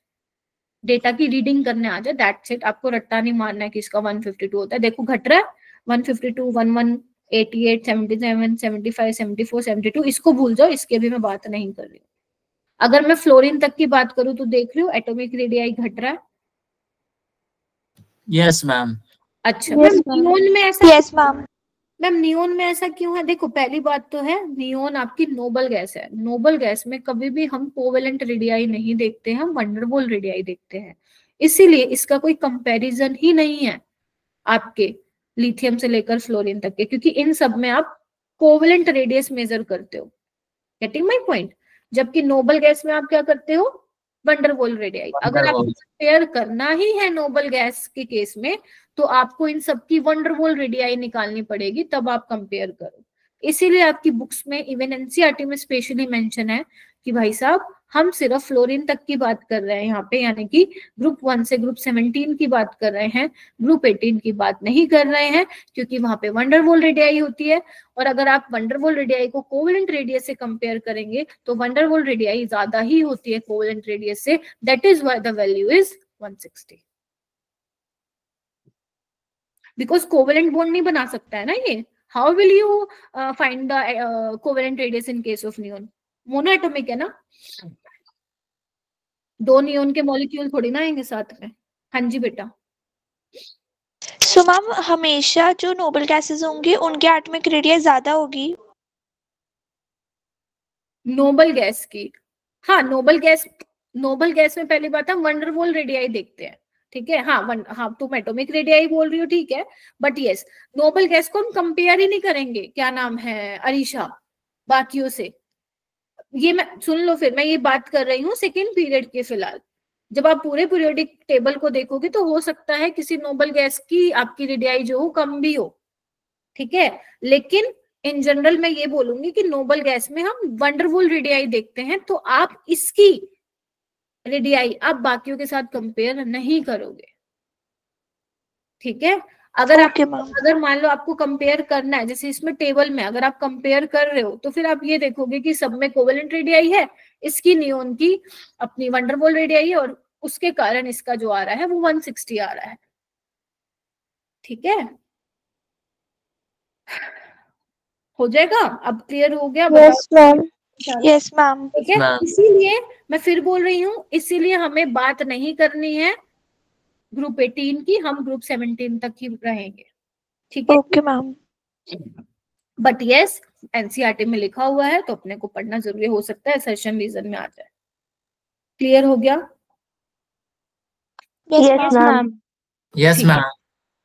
डेटा की रीडिंग करने आ जाए, दैट्स इट। आपको रट्टा नहीं मारना है कि इसका 152 होता है। देखो घट रहा है 152, 11, 88, 77, 75, 74, 72, इसको भूल जाओ, इसके भी मैं बात नहीं कर रही हूँ। अगर मैं फ्लोरीन तक की बात करूं तो देख रही हूँ एटॉमिक रेडियाई घट रहा है। Yes ma'am. अच्छा Yes, मैम, ma'am. नियोन में ऐसा यस मैम। मैम नियोन में ऐसा क्यों है? देखो पहली बात तो है नियोन आपकी नोबल गैस है। नोबल गैस में कभी भी हम कोवेलेंट रेडियाई नहीं देखते हैं, हम वंडरवॉल रेडियाई देखते हैं। इसीलिए इसका कोई कंपैरिजन ही नहीं है आपके लिथियम से लेकर फ्लोरीन तक के, क्योंकि इन सब में आप कोवेलेंट रेडियस मेजर करते हो, गेटिंग माय पॉइंट। जबकि नोबल गैस में आप क्या करते हो? Van der Waals radii. अगर आपको कंपेयर करना ही है नोबल गैस के केस में तो आपको इन सब की वंडरवॉल रेडियाई निकालनी पड़ेगी, तब आप कंपेयर करो। इसीलिए आपकी बुक्स में इवन एनसीईआरटी में स्पेशली मेंशन है कि भाई साहब हम सिर्फ फ्लोरीन तक की बात कर रहे हैं यहाँ पे, यानी कि ग्रुप 1 से ग्रुप 17 की बात कर रहे हैं, ग्रुप 18 की बात नहीं कर रहे हैं, क्योंकि वहां पे वंडरवॉल रेडियाई होती है। और अगर आप वंडरवॉल रेडियाई को कोवेलेंट रेडियस से कंपेयर करेंगे तो वंडरवॉल रेडियाई ज्यादा ही होती है कोवेलेंट रेडियस से, that is why the value is 160। Because covalent bond नहीं बना सकता है ना ये। How will you find the covalent radius in case of neon? Monoatomic है ना, दो नियोन के मॉलिक्यूल थोड़ी ना आएंगे साथ में। हाँ जी बेटा। सो मैम हमेशा जो नोबल गैसेस होंगी उनकी एटॉमिक रेडियस ज्यादा होगी। नोबल गैस की, हाँ नोबल गैस में पहली बात हम वंडरवॉल रेडियाई देखते हैं, ठीक है। हाँ तुम एटॉमिक रेडियाई बोल रही हो, ठीक है, बट यस नोबल गैस को हम कंपेयर ही नहीं करेंगे, क्या नाम है अरीशा, बाकियों से। ये मैं सुन लो, फिर मैं ये बात कर रही हूँ सेकेंड पीरियड के फिलहाल। जब आप पूरे पीरियोडिक टेबल को देखोगे तो हो सकता है किसी नोबल गैस की आपकी रेडियाई जो हो कम भी हो, ठीक है। लेकिन इन जनरल मैं ये बोलूंगी कि नोबल गैस में हम वंडरवॉल रेडियाई देखते हैं, तो आप इसकी रेडियाई आप बाकियों के साथ कंपेयर नहीं करोगे, ठीक है। अगर मान लो आपको कंपेयर करना है, जैसे इसमें टेबल में अगर आप कंपेयर कर रहे हो तो फिर आप ये देखोगे कि सब में कोवेलेंट रेडियाई है, इसकी नियोन की अपनी वंडरवॉल रेडियाई है, और उसके कारण इसका जो आ रहा है वो 160 आ रहा है, ठीक है। हो जाएगा? अब क्लियर हो गया? Yes ma'am. Yes ma'am. ठीक है। इसीलिए मैं फिर बोल रही हूँ, इसीलिए हमें बात नहीं करनी है ग्रुप 18 की, हम ग्रुप 17 तक ही रहेंगे, ठीक है। Okay ma'am. But yes NCERT में लिखा हुआ है तो अपने को पढ़ना जरूरी हो सकता है सेशन रीजन में आ जाए। क्लियर हो गया? Yes ma'am. यस ठीक है। मैम।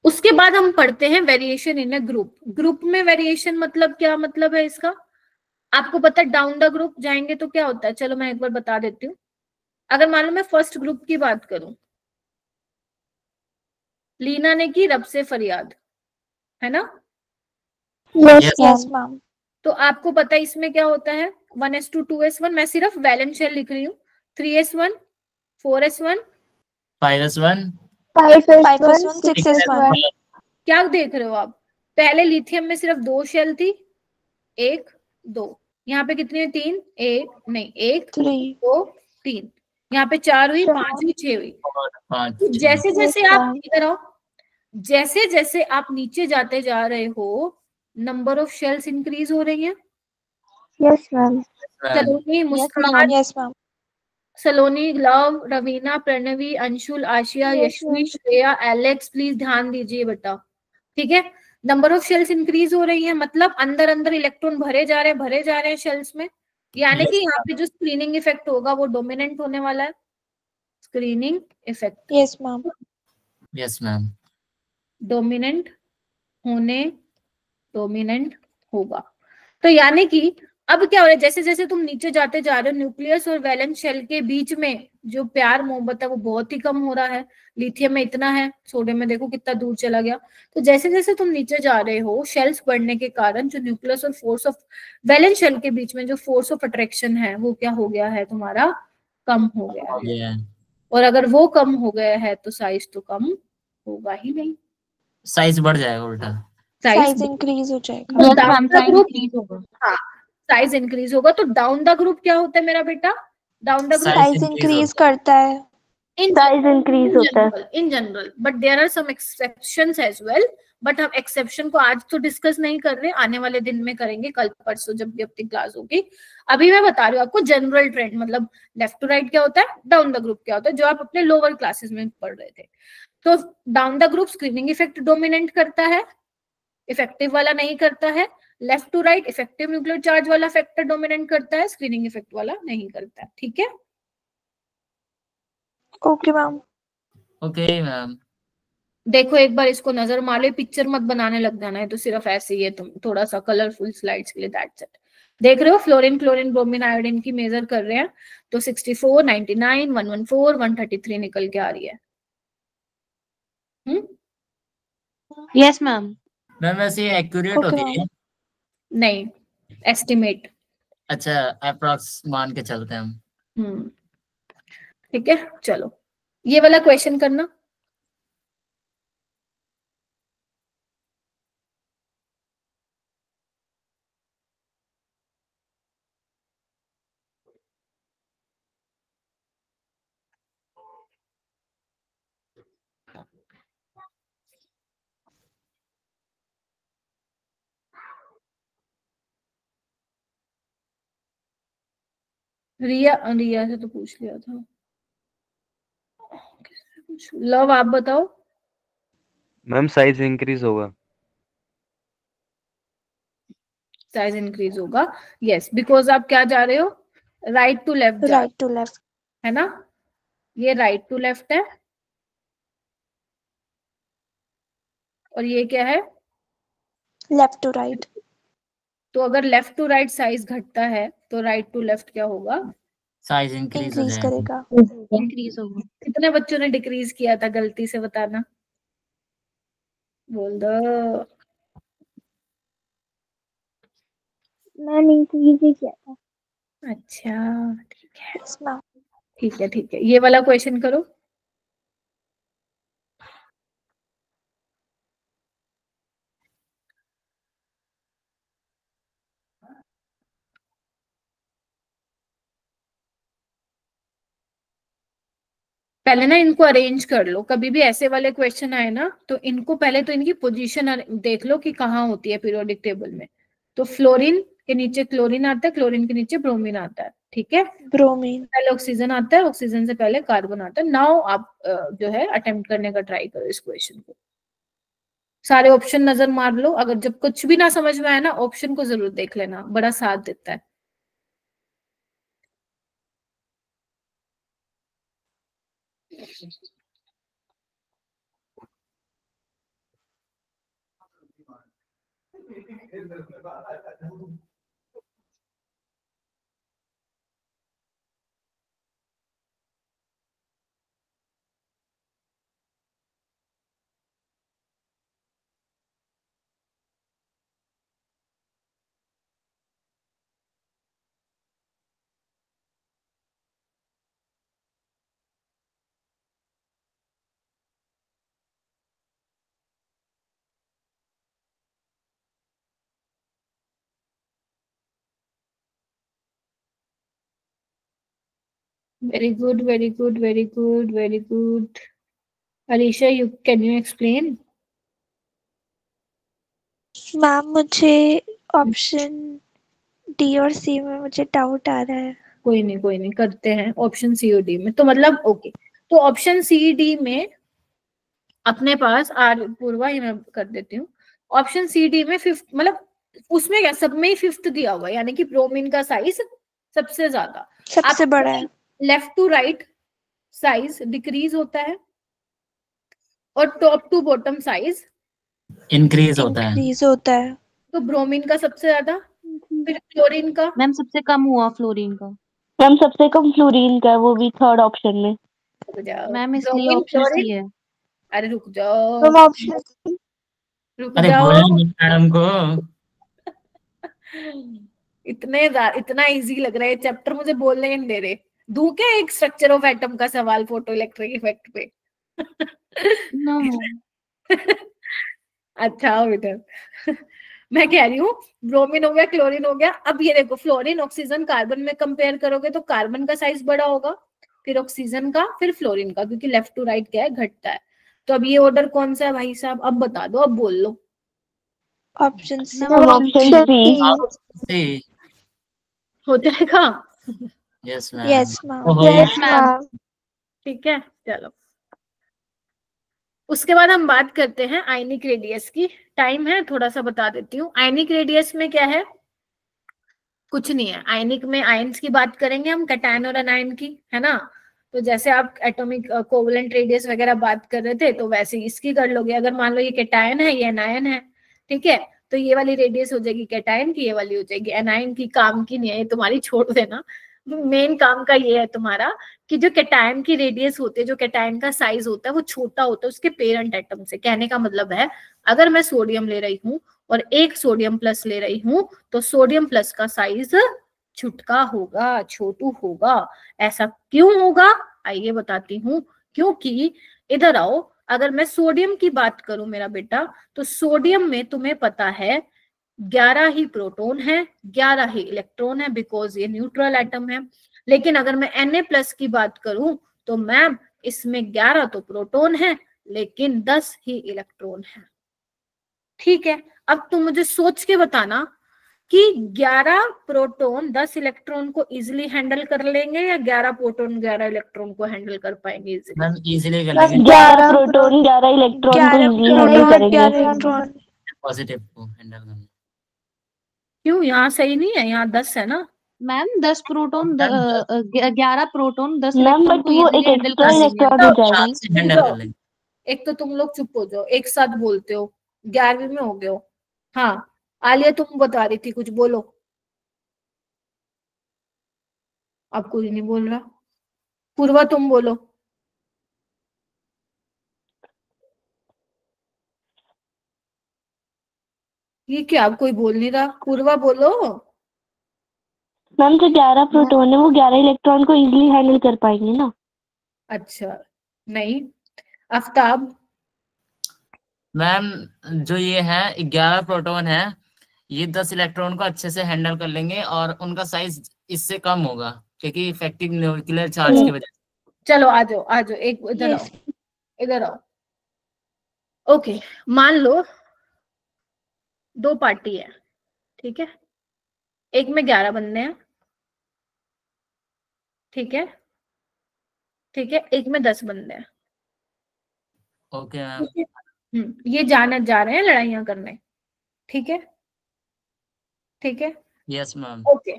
उसके बाद हम पढ़ते हैं variation in a group. Group में वेरिएशन मतलब क्या मतलब है इसका? आपको पता है डाउन द ग्रुप जाएंगे तो क्या होता है, चलो मैं एक बार बता देती हूँ। अगर मान लो मैं फर्स्ट ग्रुप की बात करूं, लीना ने की रब से फरियाद, है ना? Yes ma'am. तो आपको पता है इसमें क्या होता है, 1:2 2:1। मैं सिर्फ वैलेंट शेल लिख रही हूँ। 3:1 4:1 5:1 5:1 6:1। क्या देख रहे हो आप? पहले लिथियम में सिर्फ 2 शेल थी, 1 2। यहाँ पे कितनी है? 3 1 नहीं 1 3 2 3। यहाँ पे 4 हुई, 5 हुई, 6 हुई। 5 जैसे जैसे आप इधर आओ, जैसे जैसे आप नीचे जाते जा रहे हो नंबर ऑफ शेल्स इंक्रीज हो रही हैं। Yes ma'am. Saloni, Muskan, yes ma'am. Saloni, love, Raveena, Pranavi, Anshul, Asia, Yes, Yashvi, ma'am. Shreya, Alex, please ध्यान दीजिए बेटा। ठीक है, नंबर ऑफ शेल्स इंक्रीज हो रही है, मतलब अंदर अंदर इलेक्ट्रॉन भरे जा रहे हैं शेल्स में। यानी कि यहाँ पे जो स्क्रीनिंग इफेक्ट होगा वो डोमिनेंट होने वाला है। Screening effect yes ma'am. Yes ma'am. Dominant होगा। तो यानी कि अब क्या हो रहा है, जैसे जैसे तुम नीचे जाते जा रहे हो न्यूक्लियस और वैलेंस शेल के बीच में जो प्यार मोहब्बत है वो बहुत ही कम हो रहा है। लिथियम में इतना है, सोडियम में देखो कितना दूर चला गया। तो जैसे जैसे तुम नीचे जा रहे हो शेल्स बढ़ने के कारण जो न्यूक्लियस और फोर्स ऑफ वैलेंस शेल के बीच में जो फोर्स ऑफ अट्रैक्शन है वो क्या हो गया है तुम्हारा, कम हो गया है। और अगर वो कम हो गया है तो साइज तो कम होगा ही नहीं, साइज बढ़ जाएगा उल्टा। साइज इंक्रीज हो जाएगा। यस मैम, साइज इंक्रीज होगा। हाँ, साइज इंक्रीज होगा। तो डाउन द ग्रुप क्या होता है मेरा बेटा? Down the group size increase करता है। साइज इंक्रीज होता है in general, but there are some exceptions as well. But हम एक्सेप्शन को आज तो डिस्कस नहीं कर रहे, आने वाले दिन में करेंगे, कल परसों जब भी अपनी क्लास होगी। अभी मैं बता रही हूँ आपको जनरल ट्रेंड, मतलब लेफ्ट टू राइट क्या होता है, डाउन द ग्रुप क्या होता है, जो आप अपने लोअर क्लासेस में पढ़ रहे थे। तो down the group screening effect dominant करता है, इफेक्टिव वाला नहीं करता है। Left to right effective nuclear charge वाला फैक्टर डोमिनेंट करता है, स्क्रीनिंग इफेक्ट वाला नहीं करता है। ठीक है, ओके मैम। Okay ma'am. देखो एक बार इसको नजर मार लो, पिक्चर मत बनाने लग जाना है, तो सिर्फ ऐसे ही है, तुम थोड़ा सा कलरफुल स्लाइड्स के लिए, दैट्स इट। देख रहे हो फ्लोरीन, क्लोरीन, ब्रोमीन, आयोडीन की मेजर कर रहे हैं तो 64 99 114 133 निकल के आ रही है। Yes ma'am. मैम वैसे ये एक्यूरेट Okay, होती है? नहीं, एस्टिमेट। अच्छा, अप्रॉक्स मान के चलते हैं हम। ठीक है, चलो ये वाला क्वेश्चन करना। रिया से तो पूछ लिया था। लव आप बताओ। मैम साइज इंक्रीज होगा। साइज इंक्रीज होगा, यस, बिकॉज आप क्या जा रहे हो, राइट टू लेफ्ट जा रहे राइट टू लेफ्ट हो, है ना? ये राइट टू लेफ्ट है और ये क्या है, लेफ्ट टू राइट। तो अगर लेफ्ट टू राइट साइज घटता है तो राइट टू लेफ्ट क्या होगा, साइज इंक्रीज हो इंक्रीज जाएगा। करेगा। इंक्रीज होगा। कितने बच्चों ने डिक्रीज किया था गलती से बताना, बोल दो। मैंने इंक्रीज ही किया था। अच्छा ठीक है, यस मैम। ठीक है, ये वाला क्वेश्चन करो। पहले ना इनको अरेंज कर लो, कभी भी ऐसे वाले क्वेश्चन आए ना तो इनको पहले तो इनकी पोजीशन देख लो कि कहाँ होती है पीरियोडिक टेबल में। तो फ्लोरीन के नीचे क्लोरीन आता है, क्लोरीन के नीचे ब्रोमीन आता है, ठीक है, ब्रोमीन। पहले ऑक्सीजन आता है, ऑक्सीजन से पहले कार्बन आता है। नाउ आप जो है अटेम्प्ट करने का ट्राई करो इस क्वेश्चन को। सारे ऑप्शन नजर मार लो, अगर जब कुछ भी ना समझ में आए ना ऑप्शन को जरूर देख लेना, बड़ा साथ देता है। Very good, very good, very good, very good. Alicia, can you explain? Ma'am मुझे ऑप्शन डी और सी में मुझे डाउट आ रहा है। कोई नहीं करते हैं ऑप्शन सी और डी में, तो मतलब ओके, तो ऑप्शन सी डी में अपने पास पूर्वा ही मैं कर देती हूँ। ऑप्शन सी डी में फिफ्थ, मतलब उसमें क्या सब में ही फिफ्थ दिया हुआ है, यानी कि ब्रोमीन का साइज सबसे ज्यादा, सबसे बड़ा है। Left to right size decrease होता है और top to bottom size increase होता है। इंक्रीज होता है। तो ब्रोमीन का सबसे ज्यादा, फिर क्लोरीन का। मैम सबसे कम हुआ फ्लोरीन का। मैम सबसे कम फ्लोरीन का है, वो भी थर्ड ऑप्शन में। रुक जाओ, मैम इसलिए ब्रोमीन ऑप्शन सी क्लोरीन, है। अरे रुक जाओ, मैम ऑप्शन रुक अरे जाओ, बोलने दो मैडम को। इतना इजी लग रहा है चैप्टर, मुझे बोलने ही नहीं दे रहे। दूं क्या एक स्ट्रक्चर ऑफ एटम का सवाल फोटो इलेक्ट्रिक इफेक्ट पे? नो अच्छा आओ इधर। मैं कह रही हूँ ब्रोमीन हो गया, क्लोरीन हो गया, अब ये देखो फ्लोरीन ऑक्सीजन कार्बन में कंपेयर करोगे तो कार्बन का साइज बड़ा होगा, फिर ऑक्सीजन का, फिर फ्लोरीन का, क्योंकि लेफ्ट टू राइट क्या है घटता है। तो अब ये ऑर्डर कौन सा है भाई साहब, अब बता दो, अब बोल लो। Option C. ऑप्शन सी हो जाएगा? Yes ma'am. Yes ma'am. Yes ma'am. ठीक है चलो, उसके बाद हम बात करते हैं आयनिक रेडियस की। टाइम है थोड़ा सा बता देती हूँ। आयनिक रेडियस में क्या है, कुछ नहीं है। आयनिक में आयन्स की बात करेंगे हम, कैटायन और अनायन की, है ना। तो जैसे आप एटॉमिक कोवलेंट रेडियस वगैरह बात कर रहे थे, तो वैसे इसकी कर लोगे। अगर मान लो ये कैटायन है, ये अनायन है, ठीक है, तो ये वाली रेडियस हो जाएगी कैटायन की, ये वाली हो जाएगी अनायन की। काम की नहीं है ये तुम्हारी, छोड़ देना। मेन काम का ये है तुम्हारा कि जो कैटायन की रेडियस होती है, जो कैटायन का साइज होता है, वो छोटा होता है उसके पेरेंट एटम से। कहने का मतलब है अगर मैं सोडियम ले रही हूँ और एक सोडियम प्लस ले रही हूँ, तो सोडियम प्लस का साइज छुटका होगा, छोटू होगा। ऐसा क्यों होगा आइए बताती हूँ। क्योंकि इधर आओ, अगर मैं सोडियम की बात करूं मेरा बेटा, तो सोडियम में तुम्हें पता है 11 ही प्रोटॉन है, 11 ही इलेक्ट्रॉन है, बिकॉज ये न्यूट्रल एटम है। लेकिन अगर मैं Na+ की बात करूं तो मैम इसमें 11 तो प्रोटॉन है लेकिन 10 ही इलेक्ट्रॉन है। ठीक है, अब तुम मुझे सोच के बताना कि 11 प्रोटॉन 10 इलेक्ट्रॉन को इजीली हैंडल कर लेंगे या 11 प्रोटॉन 11 इलेक्ट्रॉन को हैंडल कर पाएंगे इजीली? मैम इजीली कर लेंगे। 11 प्रोटॉन 11 इलेक्ट्रॉन को इजीली हैंडल करेंगे। पॉजिटिव को हैंडल करना। क्यों, यहाँ सही नहीं है? यहाँ 10 है ना ma'am 10 proton 11 proton 10 ma'am electron but को वो इजीली एक हैंडल एक्स्ट्रा कर लेंगे। इलेक्ट्रॉन हो जाएगा। शायद से हैंडल कर लेंगे। एक तो तुम लोग चुप हो जाओ, एक साथ बोलते हो, 11वीं में हो गए हो। हाँ आलिया तुम बता रही थी कुछ, बोलो। अब कोई नहीं बोल रहा। पूर्वा तुम बोलो। ये क्या, अब कोई बोल नहीं रहा? पूर्वा बोलो। मैम जो 11 प्रोटॉन है वो 11 इलेक्ट्रॉन को इजीली हैंडल कर पाएंगे ना। अच्छा नहीं, आफ्ताब। मैम जो ये है 11 प्रोटॉन है, ये 10 इलेक्ट्रॉन को अच्छे से हैंडल कर लेंगे और उनका साइज इससे कम होगा क्योंकि इफेक्टिव न्यूक्लियर चार्ज की वजह से। चलो आ जाओ आ जाओ, एक इधर आओ, इधर आओ। ओके, मान लो दो पार्टी है, ठीक है, एक में 11 बंदे हैं, ठीक है, ठीक है, एक में 10 बंदे हैं। Okay ma'am. ये जाने जा रहे हैं लड़ाइयां करने, ठीक है, ठीक है, यस मैम। ओके।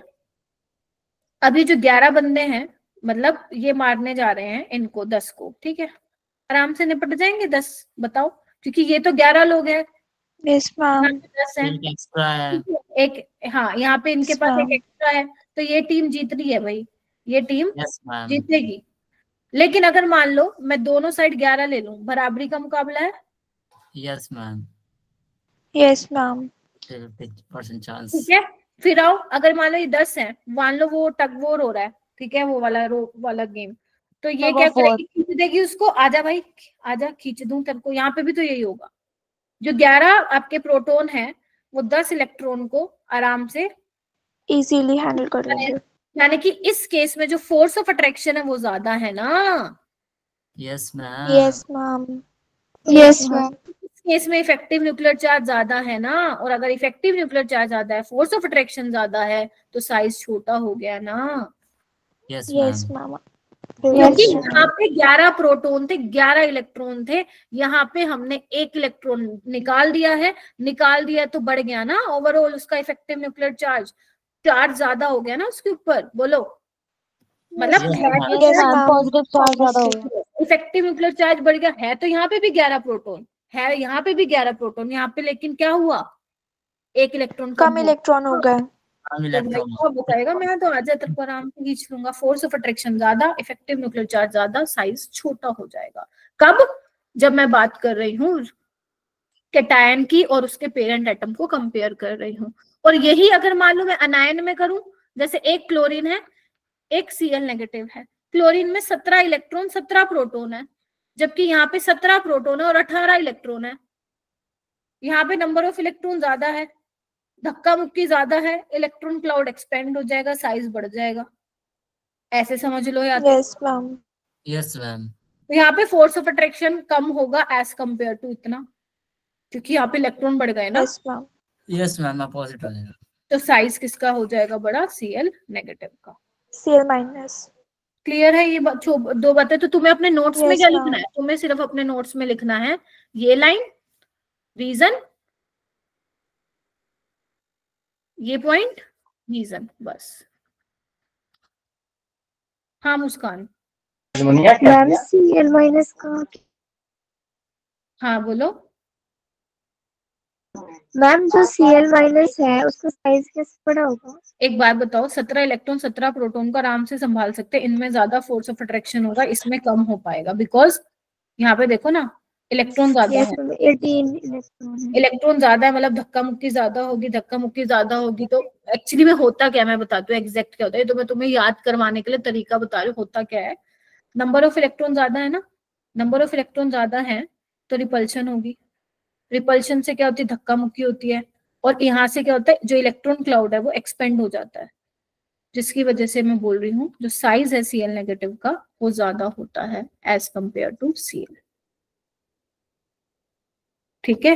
अभी जो 11 बंदे हैं, मतलब ये मारने जा रहे हैं इनको 10 को, ठीक है, आराम से निपट जाएंगे 10, बताओ, क्योंकि ये तो 11 लोग हैं, यस यहाँ मैम। पे 10 हैं, एक एक्स्ट्रा है। ठीक है? एक, हाँ, यहाँ पे इनके पास एक एक्स्ट्रा है, तो ये टीम जीत रही है भाई, ये टीम यस मैम। जीतेगी। लेकिन अगर मान लो मैं दोनों साइड 11 ले लूं, बराबरी का मुकाबला है, yes ma'am. Yes ma'am. 50% chance. ठीक है, फिर आओ, अगर मान लो ये 10 है, मान लो वो टग वॉर हो रहा है, ठीक है, वो वाला रो वाला गेम, तो ये क्या करेगी, खींच देगी उसको, आजा भाई आजा, खींच दूं तेरे को, यहाँ पे भी तो यही होगा। जो 11 आपके प्रोटॉन है, वो 10 इलेक्ट्रॉन को आराम से इजीली हैंडल कर लेंगे। यानी कि इस केस में जो फोर्स ऑफ अट्रैक्शन है वो ज्यादा है ना। Yes ma'am. Yes ma'am. Yes ma'am. इस केस में इफेक्टिव न्यूक्लियर चार्ज ज्यादा है ना, और अगर इफेक्टिव न्यूक्लियर चार्ज ज्यादा है, फोर्स ऑफ अट्रैक्शन ज्यादा है, तो साइज छोटा हो गया ना। Yes yes ma'am. मैम। क्योंकि यहाँ पे 11 प्रोटॉन थे, 11 इलेक्ट्रॉन थे, यहाँ पे हमने एक इलेक्ट्रॉन निकाल दिया है, निकाल दिया तो बढ़ गया ना ओवरऑल उसका इफेक्टिव न्यूक्लियर चार्ज, चार्ज ज्यादा हो गया ना उसके ऊपर, बोलो, मतलब पॉजिटिव चार्ज ज्यादा हो गया। इफेक्टिव न्यूक्लियर चार्ज बढ़ गया है, तो यहाँ पे भी 11 प्रोटॉन है, यहाँ पे भी 11 प्रोटॉन, यहाँ पे लेकिन क्या हुआ, एक इलेक्ट्रॉन कम इलेक्ट्रॉन हो गए। हम इलेक्ट्रॉन। तो बताएगा, मैं तो आजा तेरे को आराम से खींच लूंगा, फोर्स ऑफ अट्रैक्शन ज्यादा, इफेक्टिव न्यूक्लियर चार्ज ज्यादा, साइज छोटा हो जाएगा। कब, जब मैं बात कर रही हूँ कैटायन की और उसके पेरेंट एटम को कंपेयर कर रही हूँ। और यही अगर मान लो मैं अनायन में करूं, जैसे एक क्लोरीन है, एक Cl नेगेटिव है, क्लोरीन में 17 इलेक्ट्रॉन 17 प्रोटॉन है, जबकि यहाँ पे 17 प्रोटॉन है और 18 इलेक्ट्रॉन है, यहाँ पे नंबर ऑफ इलेक्ट्रॉन ज्यादा है, धक्का मुक्की ज्यादा है, इलेक्ट्रॉन क्लाउड एक्सपेंड हो जाएगा, साइज बढ़ जाएगा, ऐसे समझ लो या तो। Yes ma'am. Yes ma'am. तो यहाँ पे फोर्स ऑफ अट्रैक्शन कम होगा एज कंपेयर टू इतना, क्योंकि यहाँ पे इलेक्ट्रॉन बढ़ गए ना। Yes ma'am. Yes ma'am, opposite हो जाएगा। तो साइज किसका हो जाएगा बड़ा, Cl नेगेटिव का। Cl minus. क्लियर है ये दो बातें। तो तुम्हें अपने नोट्स में Yes, क्या ma'am. लिखना है, तुम्हें सिर्फ अपने नोट्स में लिखना है ये लाइन, रीजन, ये पॉइंट, रीजन, बस। हाँ मुस्कान, मैम Cl माइनस का, हाँ बोलो। मैम जो Cl माइनस है उसका साइज कैसे बड़ा होगा? एक बात बताओ, 17 इलेक्ट्रॉन 17 प्रोटॉन को आराम से संभाल सकते हैं, इनमें ज्यादा फोर्स ऑफ अट्रैक्शन होगा, इसमें कम हो पाएगा, बिकॉज यहाँ पे देखो ना इलेक्ट्रॉन ज्यादा यस है, मैम 18 इलेक्ट्रॉन है। इलेक्ट्रॉन ज्यादा है, मतलब धक्का मुक्की ज्यादा होगी, धक्का मुक्की ज्यादा होगी, तो एक्चुअली में होता क्या है मैं बताती हूँ, एग्जैक्ट क्या होता है, तो मैं तुम्हें याद करवाने के लिए तरीका बता रही हूँ, होता क्या है। नंबर ऑफ इलेक्ट्रॉन ज्यादा है ना, नंबर ऑफ इलेक्ट्रॉन ज्यादा है तो रिपल्शन होगी, रिपल्शन से क्या होती है, धक्का मुक्की होती है, और यहाँ से क्या होता है, जो इलेक्ट्रॉन क्लाउड है वो एक्सपेंड हो जाता है, जिसकी वजह से मैं बोल रही हूँ जो साइज है Cl नेगेटिव का वो ज्यादा होता है एज कंपेयर टू Cl, ठीक है।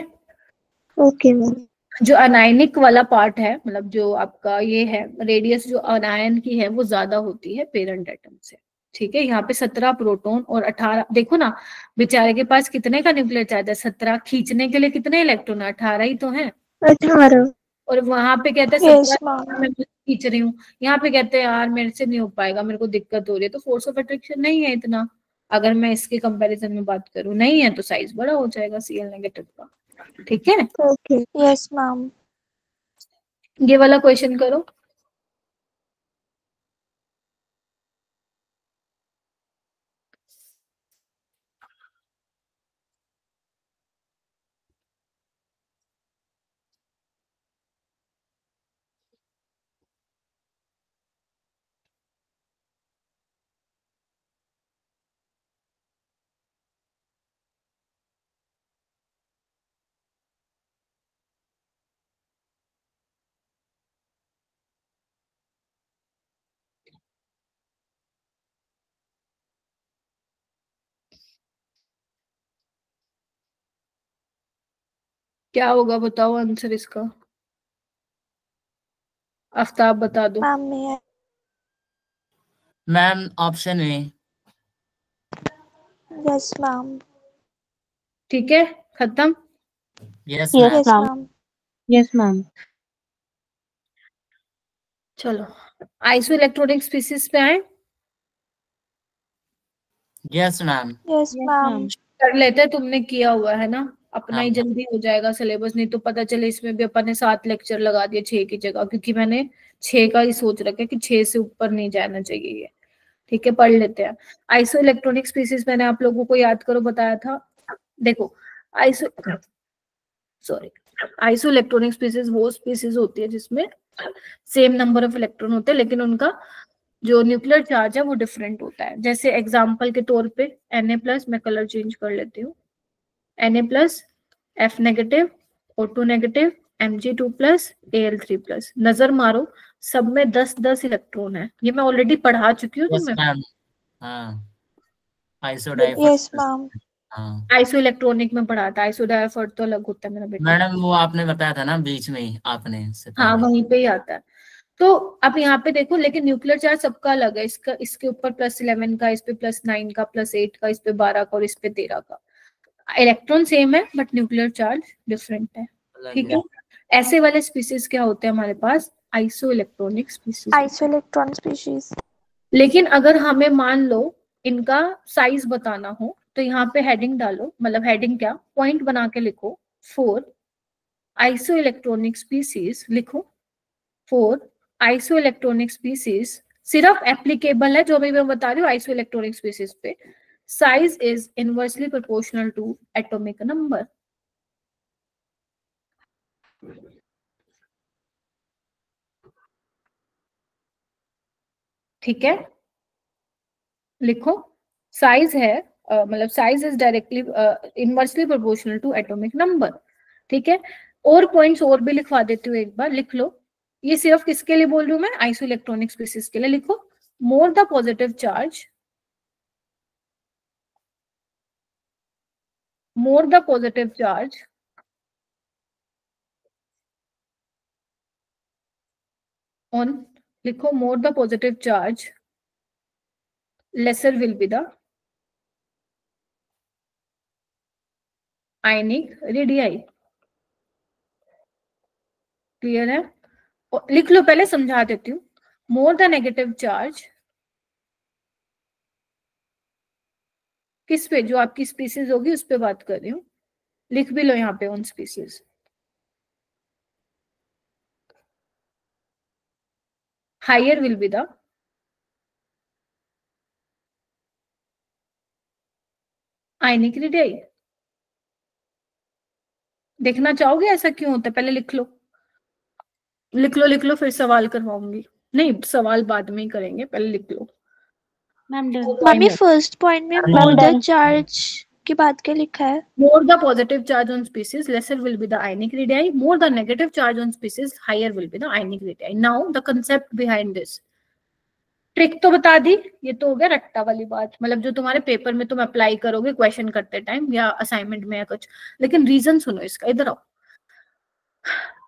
Okay ma'am. जो अनायनिक वाला पार्ट है, मतलब जो आपका ये है रेडियस जो अनायन की है वो ज्यादा होती है पेरेंट एटम से, ठीक है। यहाँ पे 17 प्रोटॉन और 18, देखो ना बेचारे के पास कितने का न्यूक्लियर चार्ज है, 17, खींचने के लिए कितने इलेक्ट्रॉन है, 18 ही तो है, 18। और वहां पे कहते हैं Yes, 17 ma'am. मैं खींच रही हूँ, यहाँ पे कहते हैं यार मेरे से नहीं हो पाएगा, मेरे को दिक्कत हो रही है, तो फोर्स ऑफ अट्रैक्शन नहीं है इतना, अगर मैं इसके कंपैरिजन में बात करूँ नहीं है, तो साइज बड़ा हो जाएगा Cl नेगेटिव का, ठीक है। ओके। Yes ma'am. ये वाला क्वेश्चन करो। क्या होगा बताओ आंसर इसका, आफ्ताब बता दो। मैम में ma'am option A. Yes ma'am. ठीक है, खत्म? Yes yes ma'am. Ma'am. Yes ma'am. चलो आइसो इलेक्ट्रॉनिक स्पीसीज पे आए। Yes ma'am. Yes ma'am. कर लेते, तुमने किया हुआ है ना, अपना हाँ ही मैम। जल्दी हो जाएगा सिलेबस, नहीं तो पता चले इसमें भी अपन ने 7 लेक्चर लगा दिए 6 की जगह, क्योंकि मैंने 6 का ही सोच रखा है कि 6 से ऊपर नहीं जाना चाहिए ये। ठीक है, पढ़ लेते हैं। आइसो इलेक्ट्रॉनिक स्पीसीज मैंने आप लोगों को याद करो बताया था। देखो iso sorry iso electronic species वो स्पीसीज होती है जिसमें सेम नंबर ऑफ इलेक्ट्रॉन होते हैं, लेकिन उनका जो न्यूक्लियर चार्ज है वो डिफरेंट होता है। जैसे एग्जांपल के तौर पे Na+, मैं कलर चेंज कर लेती हूँ, Na+, F-, O2-, Mg2+, Al3+। नजर मारो, सब में 10-10 इलेक्ट्रॉन है। ये मैं ऑलरेडी पढ़ा चुकी हूँ यस तुम्हें। मैम। हाँ आइसो यस डाइफर। मैम। हाँ आइसो इलेक्ट्रॉनिक में पढ़ा था, आइसो डायफर तो अलग होता है मेरा बेटा। मैडम, वो आपने बताया था ना बीच में ही, आपने से हाँ पहले। वहीं पे ही आता है। तो अब यहाँ पे देखो, लेकिन न्यूक्लियर चार्ज सबका अलग है। इसका इसके ऊपर +11 का, इस पे +9 का, +8 का, इस पे 12 का और इस पे 13 का। इलेक्ट्रॉन सेम है बट न्यूक्लियर चार्ज डिफरेंट है। ठीक है, ऐसे वाले स्पीसीज क्या होते हैं हमारे पास? Isoelectronic species. Isoelectronic species. लेकिन अगर हमें मान लो इनका साइज बताना हो, तो यहाँ पे हेडिंग डालो, मतलब हेडिंग क्या, पॉइंट बना के लिखो 4 आइसो इलेक्ट्रॉनिक स्पीसीज लिखो। 4 आइसो इलेक्ट्रॉनिक स्पीसीज सिर्फ एप्लीकेबल है जो भी मैं बता रही हूँ आइसो इलेक्ट्रॉनिक स्पीसीज पे। Size is inversely proportional to atomic number. ठीक है, लिखो साइज है, मतलब size is directly inversely proportional to atomic number. ठीक है, और पॉइंट्स और भी लिखवा देती हूँ, एक बार लिख लो। ये सिर्फ किसके लिए बोल रही हूँ मैं? आइसो इलेक्ट्रॉनिक स्पीसीज के लिए। लिखो more the positive charge, more the positive charge on, लिखो more the positive charge, lesser will be the ionic radii। Clear है? और लिख लो, पहले समझा देती हूँ। more the negative charge, किस पे? जो आपकी स्पीसीज होगी उस पे बात कर रही हूँ। लिख भी लो यहाँ पे on species. Higher will be the ionic radii. देखना चाहोगे ऐसा क्यों होता है? पहले लिख लो, लिख लो, लिख लो, फिर सवाल करवाऊंगी। नहीं, सवाल बाद में ही करेंगे, पहले लिख लो। मैम मम्मी फर्स्ट पॉइंट में मोर द चार्ज की बात क्या लिखा है? More the positive charge on species, lesser will be the ionic radii. More the negative charge on species, higher will be the ionic radii. Now the concept behind this. Trick तो बता दी, ये तो हो गया रट्टा वाली बात, मतलब जो तुम्हारे पेपर में तुम अप्लाई करोगे क्वेश्चन करते टाइम या असाइनमेंट में या कुछ। लेकिन रीजन सुनो इसका, इधर आओ।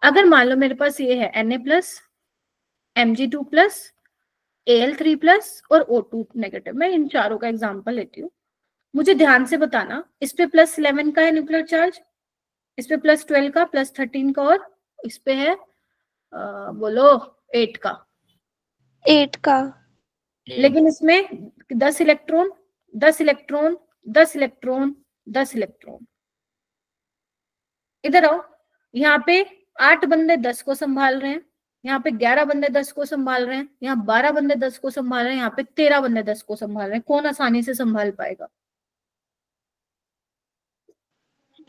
अगर मान लो मेरे पास ये है Na+, Mg2+, Al3+ और O2-, मैं इन चारों का एग्जाम्पल लेती हूँ। मुझे ध्यान से बताना, इस पे +11 का है न्यूक्लियर चार्ज, इस पे +12 का, +13 का, और इस पे है बोलो 8 का। 8 का। लेकिन इसमें 10 इलेक्ट्रॉन 10 इलेक्ट्रॉन 10 इलेक्ट्रॉन 10 इलेक्ट्रॉन। इधर आओ, यहाँ पे 8 बंदे 10 को संभाल रहे हैं, यहाँ पे 11 बंदे 10 को संभाल रहे हैं, यहाँ 12 बंदे 10 को संभाल रहे हैं, यहाँ पे 13 बंदे 10 को संभाल रहे हैं। कौन आसानी से संभाल पाएगा?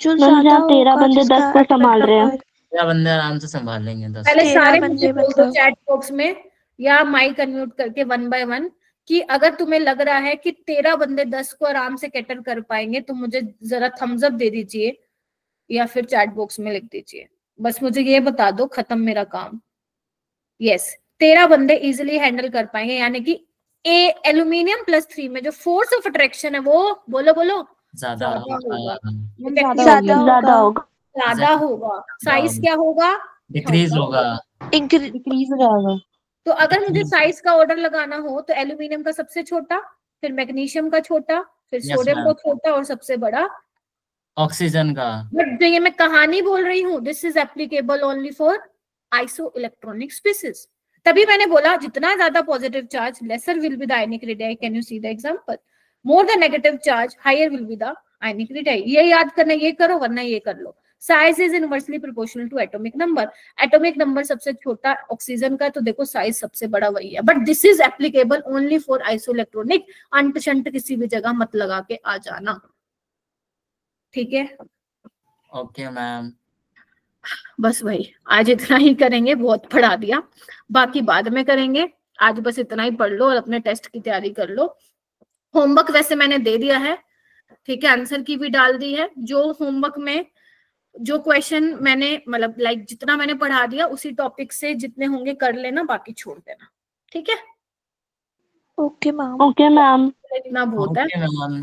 जो ज्यादा 13 बंदे 10 को संभाल रहे हैं। 13 बंदे आराम से संभाल लेंगे 10। पहले 13 सारे बंदे मुझे बोल दो मतलब चैट बॉक्स में या माइक अनम्यूट करके 1 by 1 कि अगर तुम्हें लग रहा है कि 13 बंदे 10 को आराम से कैटर कर पाएंगे तो मुझे जरा थम्स अप दे दीजिए या फिर चैट बॉक्स में लिख दीजिए। बस मुझे ये बता दो, खत्म मेरा काम। यस, 13 बंदे इजिली हैंडल कर पाएंगे, यानी कि एल्यूमिनियम +3 में जो फोर्स ऑफ अट्रैक्शन है वो बोलो बोलो ज्यादा होगा, ज्यादा होगा। साइज क्या होगा? डिक्रीज होगा, डिक्रीज हो जाएगा। तो अगर मुझे साइज का ऑर्डर लगाना हो तो एल्यूमिनियम का सबसे छोटा, फिर मैग्नीशियम का छोटा, फिर सोडियम का छोटा और सबसे बड़ा ऑक्सीजन का। बट जो ये मैं कहानी बोल रही हूँ, this is applicable only for isoelectronic species. तभी मैंने बोला जितना ज्यादा positive charge lesser will be the ionic radii. Can you see the example? More the negative charge higher will be the ionic radii. ये याद करना, ये करो वरना ये कर लो। Size is inversely proportional to atomic number. Atomic number सबसे छोटा ऑक्सीजन का, तो देखो साइज सबसे बड़ा वही है। But this is applicable only for isoelectronic. अंट शंट किसी भी जगह मत लगा के आ जाना, ठीक है? Okay ma'am. बस वही आज इतना ही करेंगे, बहुत पढ़ा दिया, बाकी बाद में करेंगे। आज बस इतना ही पढ़ लो और अपने टेस्ट की तैयारी कर लो। होमवर्क वैसे मैंने दे दिया है, ठीक है, आंसर की भी डाल दी है। जो होमवर्क में जो क्वेश्चन मैंने मतलब लाइक जितना मैंने पढ़ा दिया उसी टॉपिक से जितने होंगे कर लेना, बाकी छोड़ देना, ठीक है? Okay ma'am. Okay ma'am. इतना बहुत है। Okay ma'am.